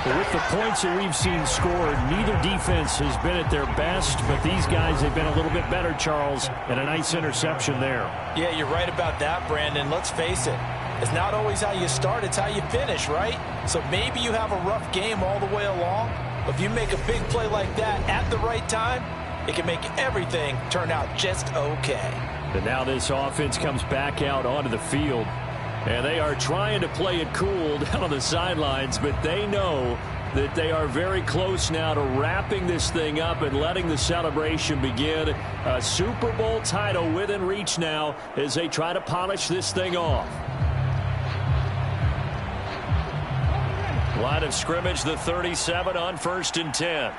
With the points that we've seen scored, neither defense has been at their best, but these guys have been a little bit better, Charles, and a nice interception there. Yeah, you're right about that, Brandon. Let's face it. It's not always how you start, it's how you finish, right? So maybe you have a rough game all the way along. If you make a big play like that at the right time, it can make everything turn out just okay. And now this offense comes back out onto the field. And they are trying to play it cool down on the sidelines, but they know that they are very close now to wrapping this thing up and letting the celebration begin. A Super Bowl title within reach now as they try to polish this thing off. Line of scrimmage, the 37 on 1st and 10.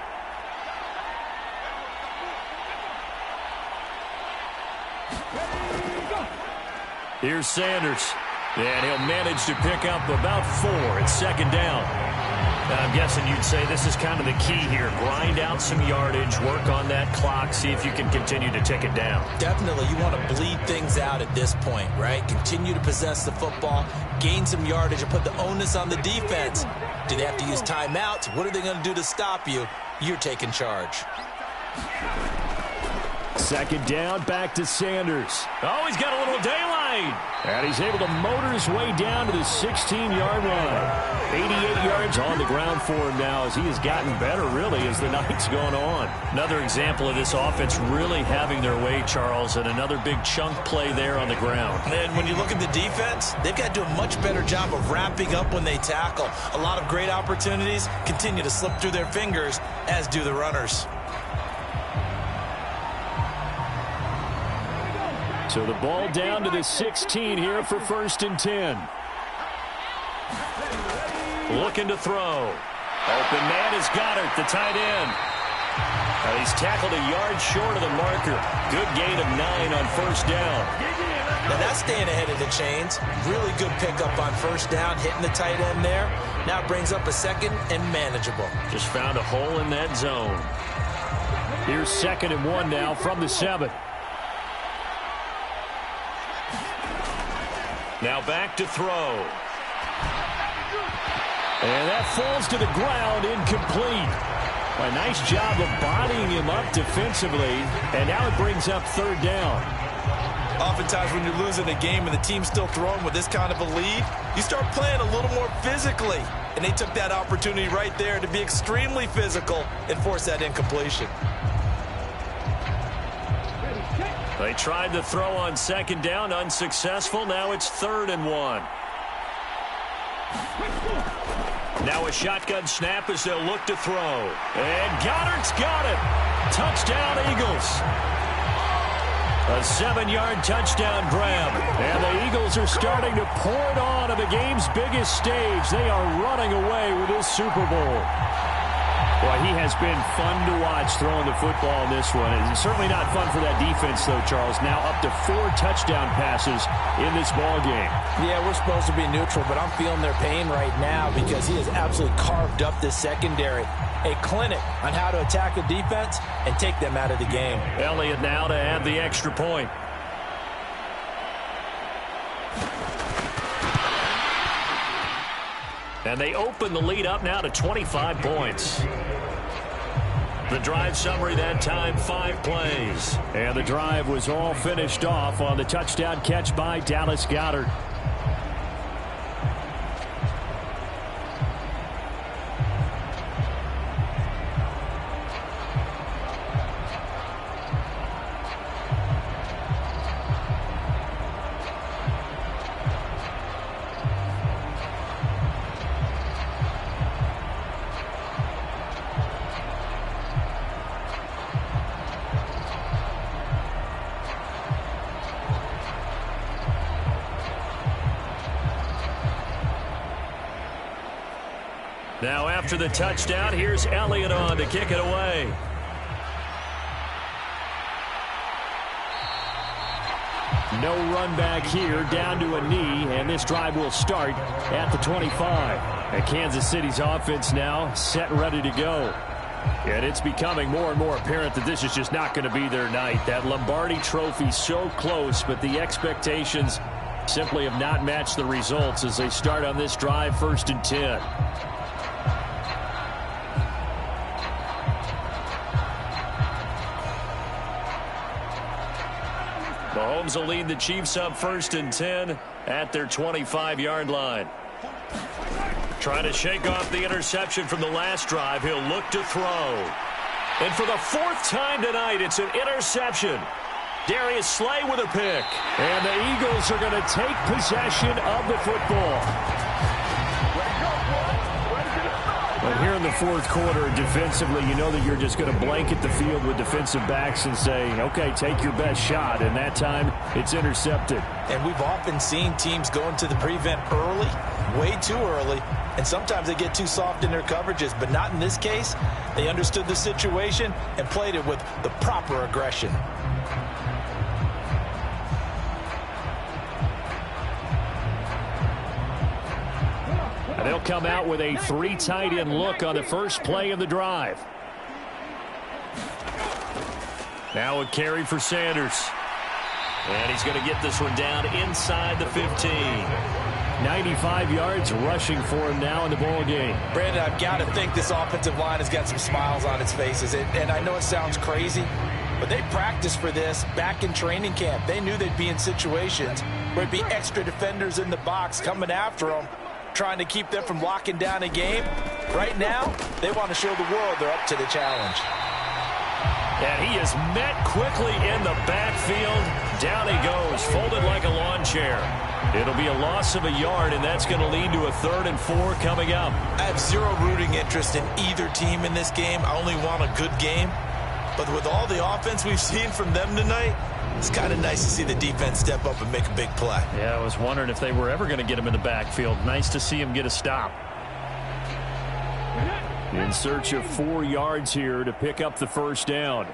Here's Sanders. And he'll manage to pick up about 4. It's 2nd down. Now, I'm guessing you'd say this is kind of the key here. Grind out some yardage, work on that clock, see if you can continue to tick it down. Definitely. You want to bleed things out at this point, right? Continue to possess the football, gain some yardage, and put the onus on the defense. Do they have to use timeouts? What are they going to do to stop you? You're taking charge. 2nd down, back to Sanders. Oh, he's got a little daylight. And he's able to motor his way down to the 16-yard line. 88 yards on the ground for him now as he has gotten better, really, as the night's gone on. Another example of this offense really having their way, Charles, and another big chunk play there on the ground. And when you look at the defense, they've got to do a much better job of wrapping up when they tackle. A lot of great opportunities continue to slip through their fingers, as do the runners. So the ball down to the 16 here for 1st and 10. Looking to throw. Open man is Goddard, the tight end. He's tackled a yard short of the marker. Good gain of 9 on 1st down. Now that's staying ahead of the chains. Really good pickup on 1st down, hitting the tight end there. Now brings up a 2nd and manageable. Just found a hole in that zone. Here's 2nd and 1 now from the 7. Now back to throw. And that falls to the ground, incomplete. A nice job of bodying him up defensively, and now it brings up 3rd down. Oftentimes when you're losing a game and the team's still throwing with this kind of a lead, you start playing a little more physically. And they took that opportunity right there to be extremely physical and force that incompletion. They tried to throw on 2nd down, unsuccessful. Now it's 3rd and 1. Now a shotgun snap as they'll look to throw. And Goddard's got it. Touchdown, Eagles. A 7-yard touchdown grab. And the Eagles are starting to pour it on the game's biggest stage. They are running away with this Super Bowl. Boy, he has been fun to watch throwing the football in this one. It's certainly not fun for that defense, though, Charles. Now up to 4 touchdown passes in this ball game. Yeah, we're supposed to be neutral, but I'm feeling their pain right now because he has absolutely carved up this secondary. A clinic on how to attack a defense and take them out of the game. Elliott now to add the extra point. And they open the lead up now to 25 points. The drive summary that time, 5 plays. And the drive was all finished off on the touchdown catch by Dallas Goedert. Now after the touchdown, here's Elliott on to kick it away. No run back here, down to a knee, and this drive will start at the 25. And Kansas City's offense now set and ready to go. And it's becoming more and more apparent that this is just not going to be their night. That Lombardi Trophy so close, but the expectations simply have not matched the results as they start on this drive, 1st and 10. Mahomes will lead the Chiefs up 1st and 10 at their 25-yard line. Trying to shake off the interception from the last drive. He'll look to throw. And for the 4th time tonight, it's an interception. Darius Slay with a pick. And the Eagles are going to take possession of the football. But here in the 4th quarter, defensively, you know that you're just going to blanket the field with defensive backs and say, okay, take your best shot. And that time, it's intercepted. And we've often seen teams go into the prevent early, way too early, and sometimes they get too soft in their coverages. But not in this case. They understood the situation and played it with the proper aggression. And they'll come out with a 3 tight end look on the first play of the drive. Now a carry for Sanders. And he's going to get this one down inside the 15. 95 yards rushing for him now in the ball game. Brandon, I've got to think this offensive line has got some smiles on its faces. And I know it sounds crazy, but they practiced for this back in training camp. They knew they'd be in situations where it'd be extra defenders in the box coming after them, trying to keep them from locking down a game. Right now, they want to show the world they're up to the challenge. And he is met quickly in the backfield. Down he goes, folded like a lawn chair. It'll be a loss of a yard, and that's going to lead to a 3rd and 4 coming up. I have zero rooting interest in either team in this game. I only want a good game. But with all the offense we've seen from them tonight, it's kind of nice to see the defense step up and make a big play. Yeah, I was wondering if they were ever going to get him in the backfield. Nice to see him get a stop. In search of 4 yards here to pick up the 1st down.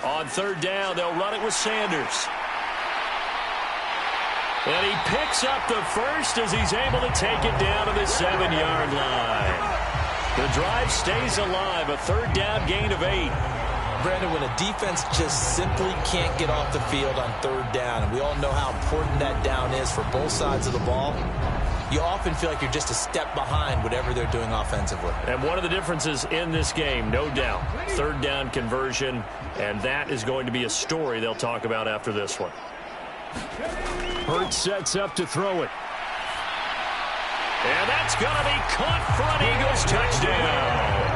On 3rd down, they'll run it with Sanders. And he picks up the 1st as he's able to take it down to the 7-yard line. The drive stays alive, a 3rd down gain of 8. Brandon, when a defense just simply can't get off the field on 3rd down, and we all know how important that down is for both sides of the ball, you often feel like you're just a step behind whatever they're doing offensively. And one of the differences in this game, no doubt, 3rd down conversion, and that is going to be a story they'll talk about after this one. Hurts sets up to throw it. And that's going to be caught for an Eagles touchdown.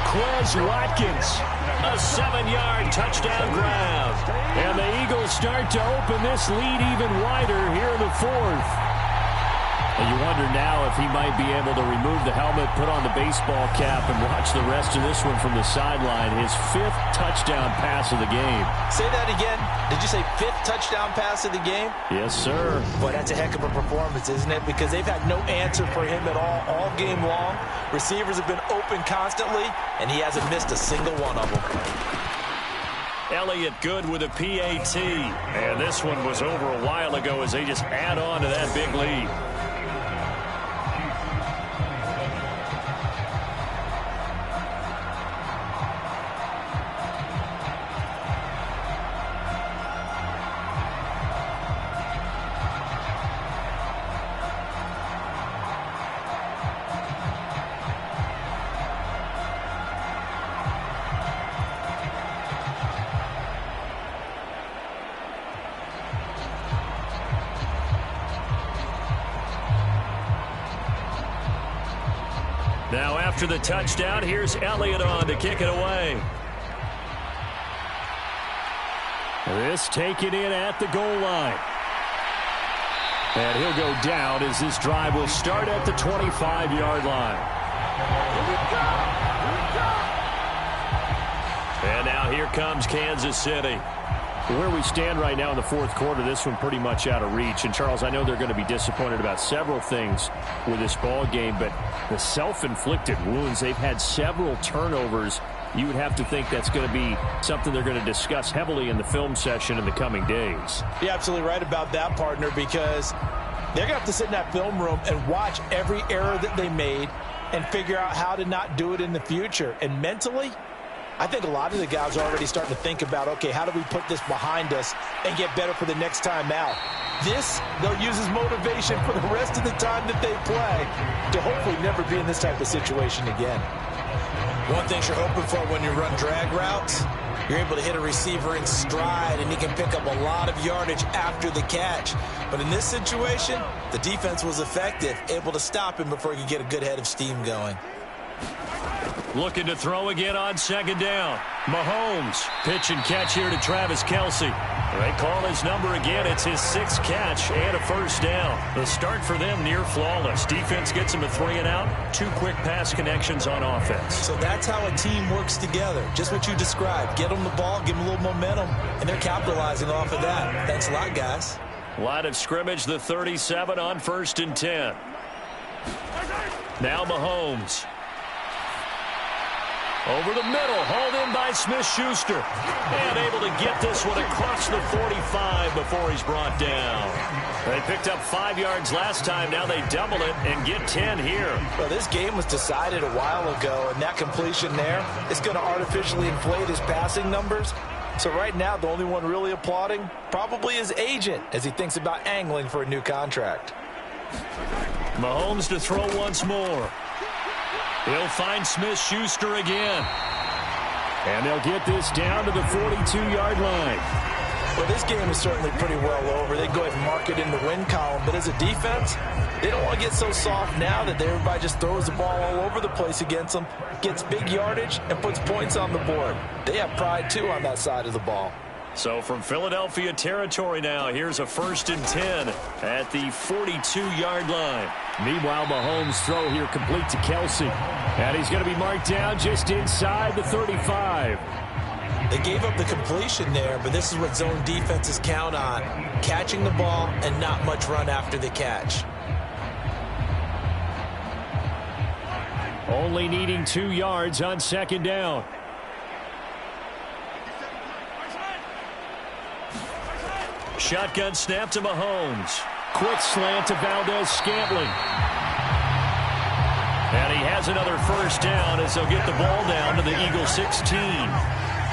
Quez Watkins. A 7-yard touchdown grab. And the Eagles start to open this lead even wider here in the 4th. And you wonder now if he might be able to remove the helmet, put on the baseball cap, and watch the rest of this one from the sideline. His 5th touchdown pass of the game. Say that again. Did you say 5th touchdown pass of the game? Yes, sir. Boy, that's a heck of a performance, isn't it? Because they've had no answer for him at all game long. Receivers have been open constantly, and he hasn't missed a single one of them. Elliott good with a PAT. And this one was over a while ago as they just add on to that big lead. Now after the touchdown, here's Elliott on to kick it away. This taken in at the goal line. And he'll go down as this drive will start at the 25-yard line. And now here comes Kansas City. Where we stand right now in the fourth quarter, this one pretty much out of reach. And, Charles, I know they're going to be disappointed about several things with this ball game, but the self-inflicted wounds, they've had several turnovers. You would have to think that's going to be something they're going to discuss heavily in the film session in the coming days. You're absolutely right about that, partner, because they're going to have to sit in that film room and watch every error that they made and figure out how to not do it in the future. And mentally, I think a lot of the guys are already starting to think about, okay, how do we put this behind us and get better for the next time out? This, they'll use as motivation for the rest of the time that they play to hopefully never be in this type of situation again. One thing you're hoping for when you run drag routes, you're able to hit a receiver in stride, and he can pick up a lot of yardage after the catch. But in this situation, the defense was effective, able to stop him before he could get a good head of steam going. Looking to throw again on second down. Mahomes, pitch and catch here to Travis Kelce. They call his number again. It's his sixth catch and a first down. The start for them near flawless. Defense gets him a 3 and out. 2 quick pass connections on offense. So that's how a team works together. Just what you described. Get them the ball, give them a little momentum, and they're capitalizing off of that. Thanks a lot, guys. Line of scrimmage, the 37 on 1st and 10. Now Mahomes. Over the middle, hauled in by Smith-Schuster. And able to get this one across the 45 before he's brought down. They picked up 5 yards last time. Now they double it and get 10 here. Well, this game was decided a while ago, and that completion there is going to artificially inflate his passing numbers. So right now, the only one really applauding probably his agent as he thinks about angling for a new contract. Mahomes to throw once more. He'll find Smith-Schuster again. And they'll get this down to the 42-yard line. Well, this game is certainly pretty well over. They go ahead and mark it in the win column. But as a defense, they don't want to get so soft now that everybody just throws the ball all over the place against them, gets big yardage, and puts points on the board. They have pride, too, on that side of the ball. So from Philadelphia territory now, here's a 1st and 10 at the 42-yard line. Meanwhile, Mahomes' throw here complete to Kelce. And he's going to be marked down just inside the 35. They gave up the completion there, but this is what zone defenses count on. Catching the ball and not much run after the catch. Only needing 2 yards on second down. Shotgun snap to Mahomes. Quick slant to Valdez-Scantling. And he has another first down as they'll get the ball down to the Eagle 16.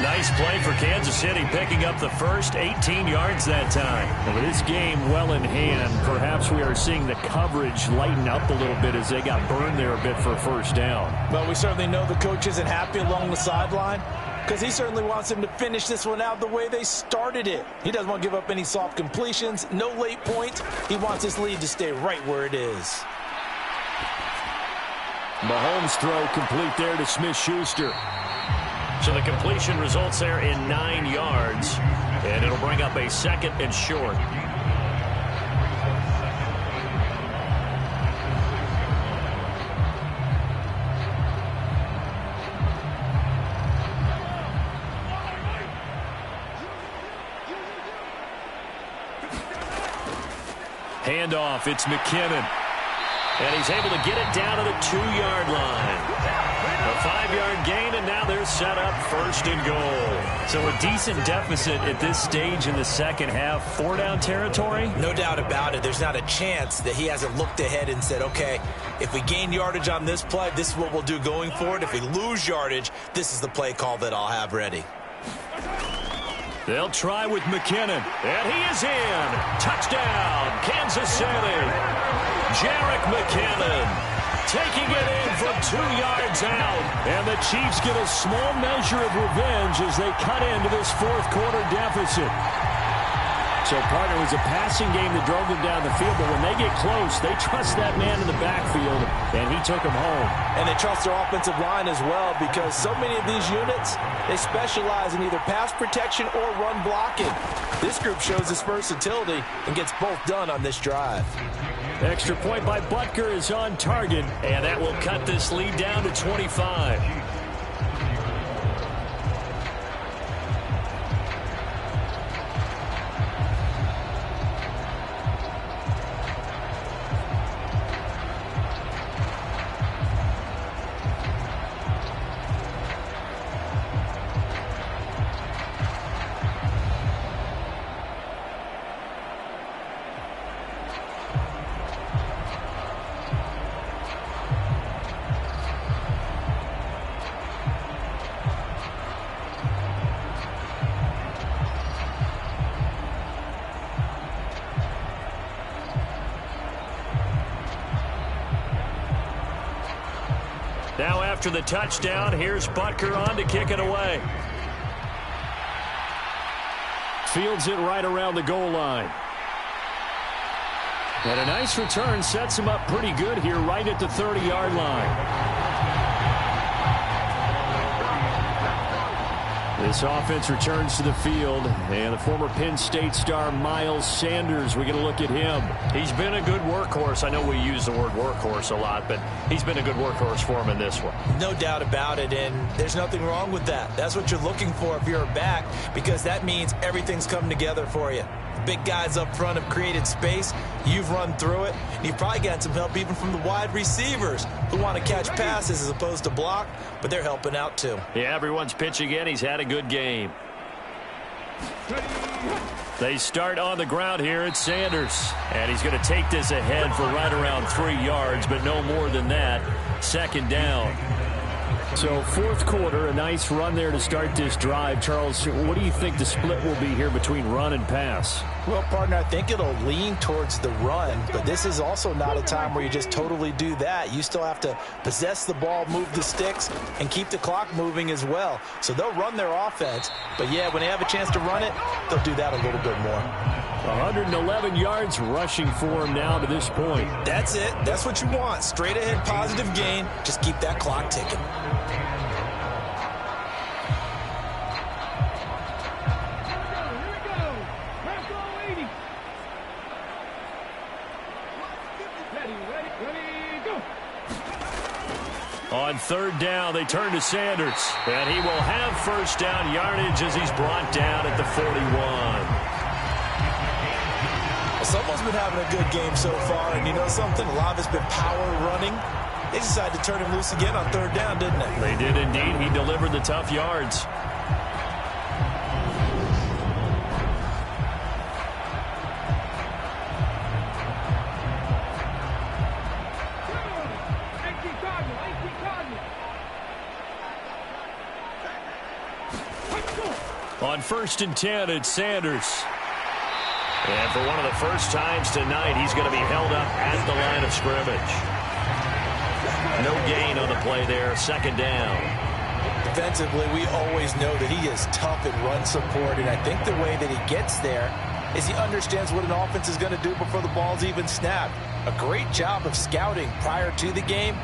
Nice play for Kansas City, picking up the first 18 yards that time. And with this game well in hand, perhaps we are seeing the coverage lighten up a little bit as they got burned there a bit for a first down. Well, we certainly know the coach isn't happy along the sideline, because he certainly wants them to finish this one out the way they started it. He doesn't want to give up any soft completions, no late points. He wants his lead to stay right where it is. Mahomes' throw complete there to Smith-Schuster. So the completion results there in 9 yards, and it'll bring up a 2nd and short. Handoff, it's McKinnon. And he's able to get it down to the 2-yard line. A 5-yard gain, and now they're set up 1st and goal. So a decent deficit at this stage in the second half. 4-down territory? No doubt about it. There's not a chance that he hasn't looked ahead and said, okay, if we gain yardage on this play, this is what we'll do going forward. If we lose yardage, this is the play call that I'll have ready. They'll try with McKinnon, and he is in. Touchdown, Kansas City. Jerick McKinnon taking it in from 2 yards out. And the Chiefs get a small measure of revenge as they cut into this fourth quarter deficit. So, partner, it was a passing game that drove them down the field, but when they get close, they trust that man in the backfield, and he took them home. And they trust their offensive line as well, because so many of these units, they specialize in either pass protection or run blocking. This group shows its versatility and gets both done on this drive. Extra point by Butker is on target, and that will cut this lead down to 25. Now after the touchdown, here's Butker on to kick it away. Fields it right around the goal line. And a nice return sets him up pretty good here right at the 30-yard line. This offense returns to the field, and the former Penn State star Miles Sanders, we're going to look at him. He's been a good workhorse. I know we use the word workhorse a lot, but he's been a good workhorse for him in this one. No doubt about it, and there's nothing wrong with that. That's what you're looking for if you're a back, because that means everything's come together for you. The big guys up front have created space. You've run through it, and you've probably gotten some help even from the wide receivers who want to catch passes as opposed to block, but they're helping out too. Yeah, everyone's pitching in. He's had a good game. They start on the ground here at Sanders, and he's going to take this ahead for right around 3 yards, but no more than that. Second down. So fourth quarter, a nice run there to start this drive. Charles, what do you think the split will be here between run and pass? Well, partner, I think it'll lean towards the run, but this is also not a time where you just totally do that. You still have to possess the ball, move the sticks, and keep the clock moving as well. So they'll run their offense, but yeah, when they have a chance to run it, they'll do that a little bit more. 111 yards rushing for him now to this point. That's it. That's what you want. Straight ahead, positive gain. Just keep that clock ticking. On third down, they turn to Sanders, and he will have first down yardage as he's brought down at the 41. Someone's been having a good game so far, and you know something? A lot of it's been power running. They decided to turn him loose again on third down, didn't they? They did indeed. He delivered the tough yards. On 1st and 10, it's Sanders. And for one of the first times tonight, he's going to be held up at the line of scrimmage. No gain on the play there. Second down. Defensively, we always know that he is tough in run support, and I think the way that he gets there is he understands what an offense is going to do before the ball's even snapped. A great job of scouting prior to the game,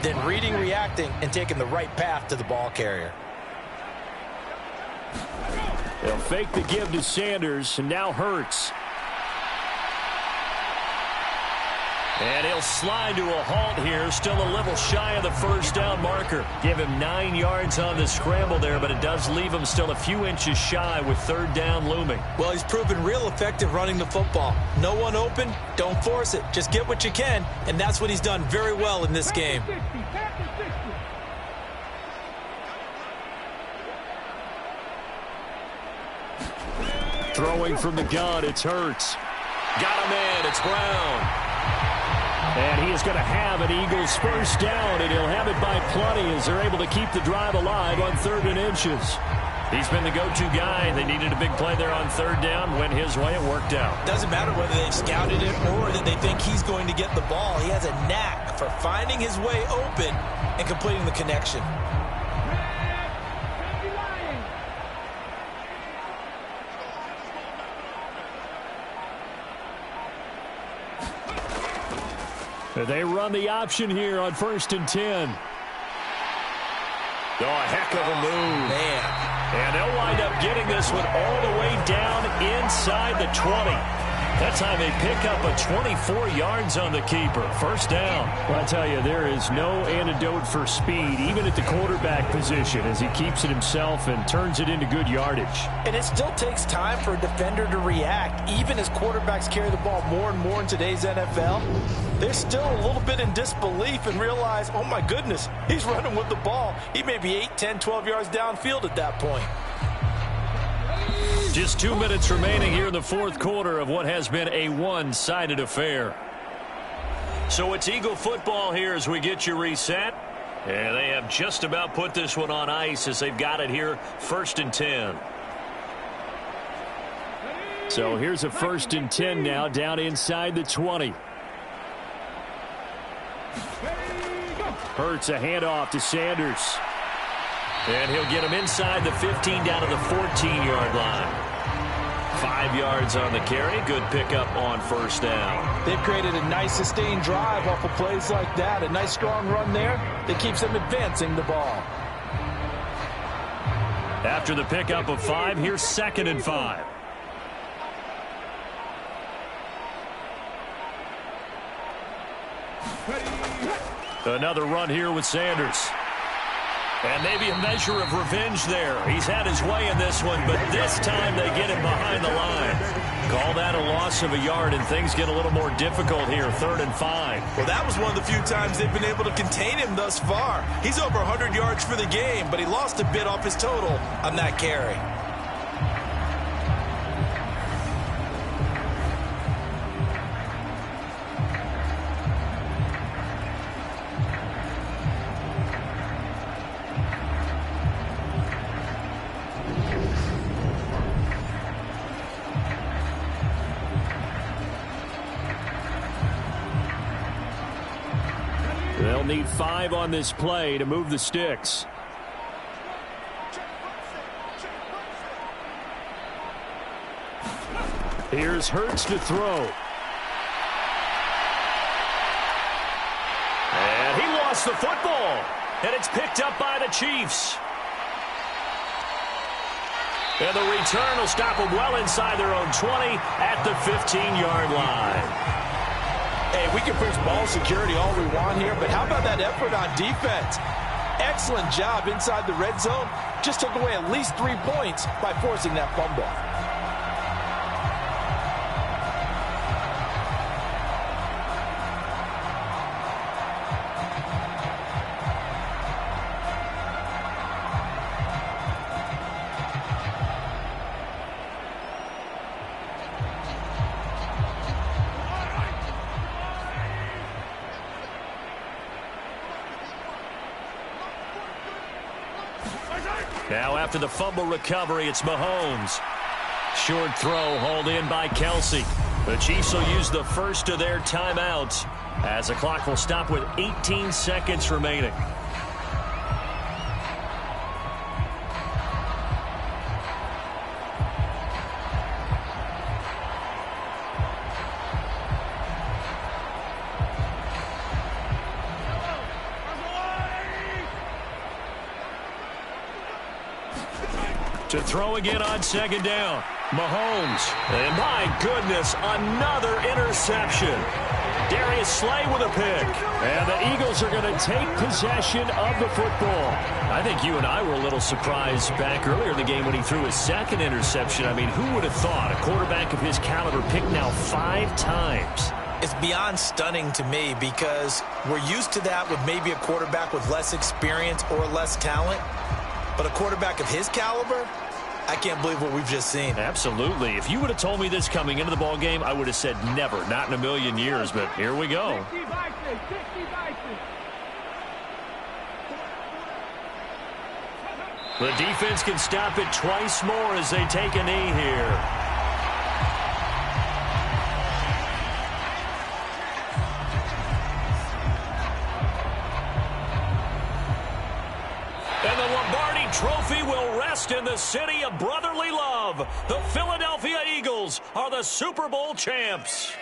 then reading, reacting, and taking the right path to the ball carrier. They'll fake the give to Sanders, and now Hurts. And he'll slide to a halt here, still a little shy of the first down marker. Give him 9 yards on the scramble there, but it does leave him still a few inches shy with third down looming. Well, he's proven real effective running the football. No one open, don't force it. Just get what you can, and that's what he's done very well in this game. Throwing from the gun, it's Hurts. Got him in, it's Brown. And he is going to have an Eagles first down, and he'll have it by plenty as they're able to keep the drive alive on 3rd and inches. He's been the go-to guy. They needed a big play there on third down. Went his way, it worked out. Doesn't matter whether they've scouted it or that they think he's going to get the ball. He has a knack for finding his way open and completing the connection. They run the option here on 1st and 10. Oh, a heck of a move. Man. And they'll wind up getting this one all the way down inside the 20. That time they pick up a 24 yards on the keeper. 1st down. Well, I tell you, there is no antidote for speed, even at the quarterback position, as he keeps it himself and turns it into good yardage. And it still takes time for a defender to react. Even as quarterbacks carry the ball more and more in today's NFL, they're still a little bit in disbelief and realize, oh my goodness, he's running with the ball. He may be 8, 10, 12 yards downfield at that point. Just 2 minutes remaining here in the 4th quarter of what has been a one-sided affair. So it's Eagle football here as we get you reset. And they have just about put this one on ice as they've got it here, 1st and 10. So here's a 1st and 10 now down inside the 20. Hurts a handoff to Sanders. And he'll get him inside the 15 down to the 14-yard line. 5 yards on the carry. Good pickup on 1st down. They've created a nice sustained drive off of plays like that. A nice strong run there that keeps them advancing the ball. After the pickup of 5, here's 2nd and 5. Another run here with Sanders. And maybe a measure of revenge there. He's had his way in this one, but this time they get him behind the line. Call that a loss of a yard, and things get a little more difficult here, 3rd and 5. Well, that was one of the few times they've been able to contain him thus far. He's over 100 yards for the game, but he lost a bit off his total on that carry. They'll need 5 on this play to move the sticks. Here's Hurts to throw. And he lost the football. And it's picked up by the Chiefs. And the return will stop them well inside their own 20 at the 15-yard line. Hey, we can preach ball security all we want here, but how about that effort on defense? Excellent job inside the red zone. Just took away at least 3 points by forcing that fumble. Now after the fumble recovery, it's Mahomes. Short throw hauled in by Kelsey. The Chiefs will use the first of their timeouts as the clock will stop with 18 seconds remaining. To throw again on 2nd down. Mahomes. And my goodness, another interception. Darius Slay with a pick. And the Eagles are going to take possession of the football. I think you and I were a little surprised back earlier in the game when he threw his 2nd interception. I mean, who would have thought a quarterback of his caliber picked now 5 times? It's beyond stunning to me because we're used to that with maybe a quarterback with less experience or less talent. But a quarterback of his caliber, I can't believe what we've just seen. Absolutely. If you would have told me this coming into the ball game, I would have said never, not in a million years. But here we go. The defense can stop it twice more as they take a knee here. And the Lombardi Trophy will rest in the city of brotherly love. The Philadelphia Eagles are the Super Bowl champs.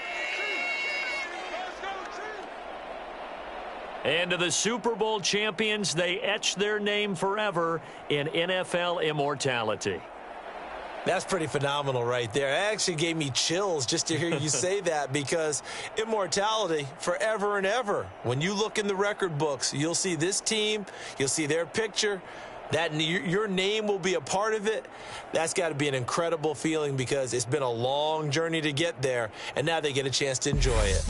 And to the Super Bowl champions, they etch their name forever in NFL immortality. That's pretty phenomenal right there. It actually gave me chills just to hear you say that, because immortality forever and ever. When you look in the record books, you'll see this team, you'll see their picture, that your name will be a part of it. That's got to be an incredible feeling, because it's been a long journey to get there, and now they get a chance to enjoy it.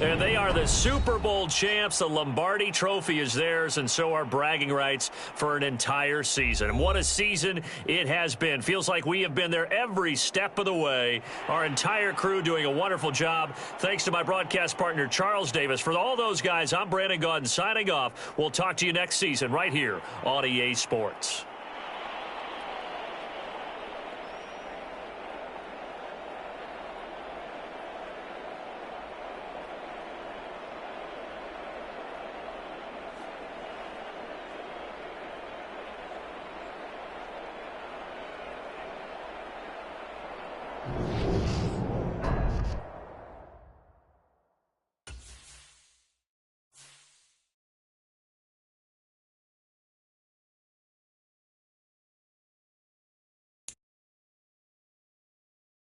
And they are the Super Bowl champs. The Lombardi Trophy is theirs, and so are bragging rights for an entire season. And what a season it has been. Feels like we have been there every step of the way. Our entire crew doing a wonderful job. Thanks to my broadcast partner, Charles Davis. For all those guys, I'm Brandon Gaudin signing off. We'll talk to you next season right here on EA Sports.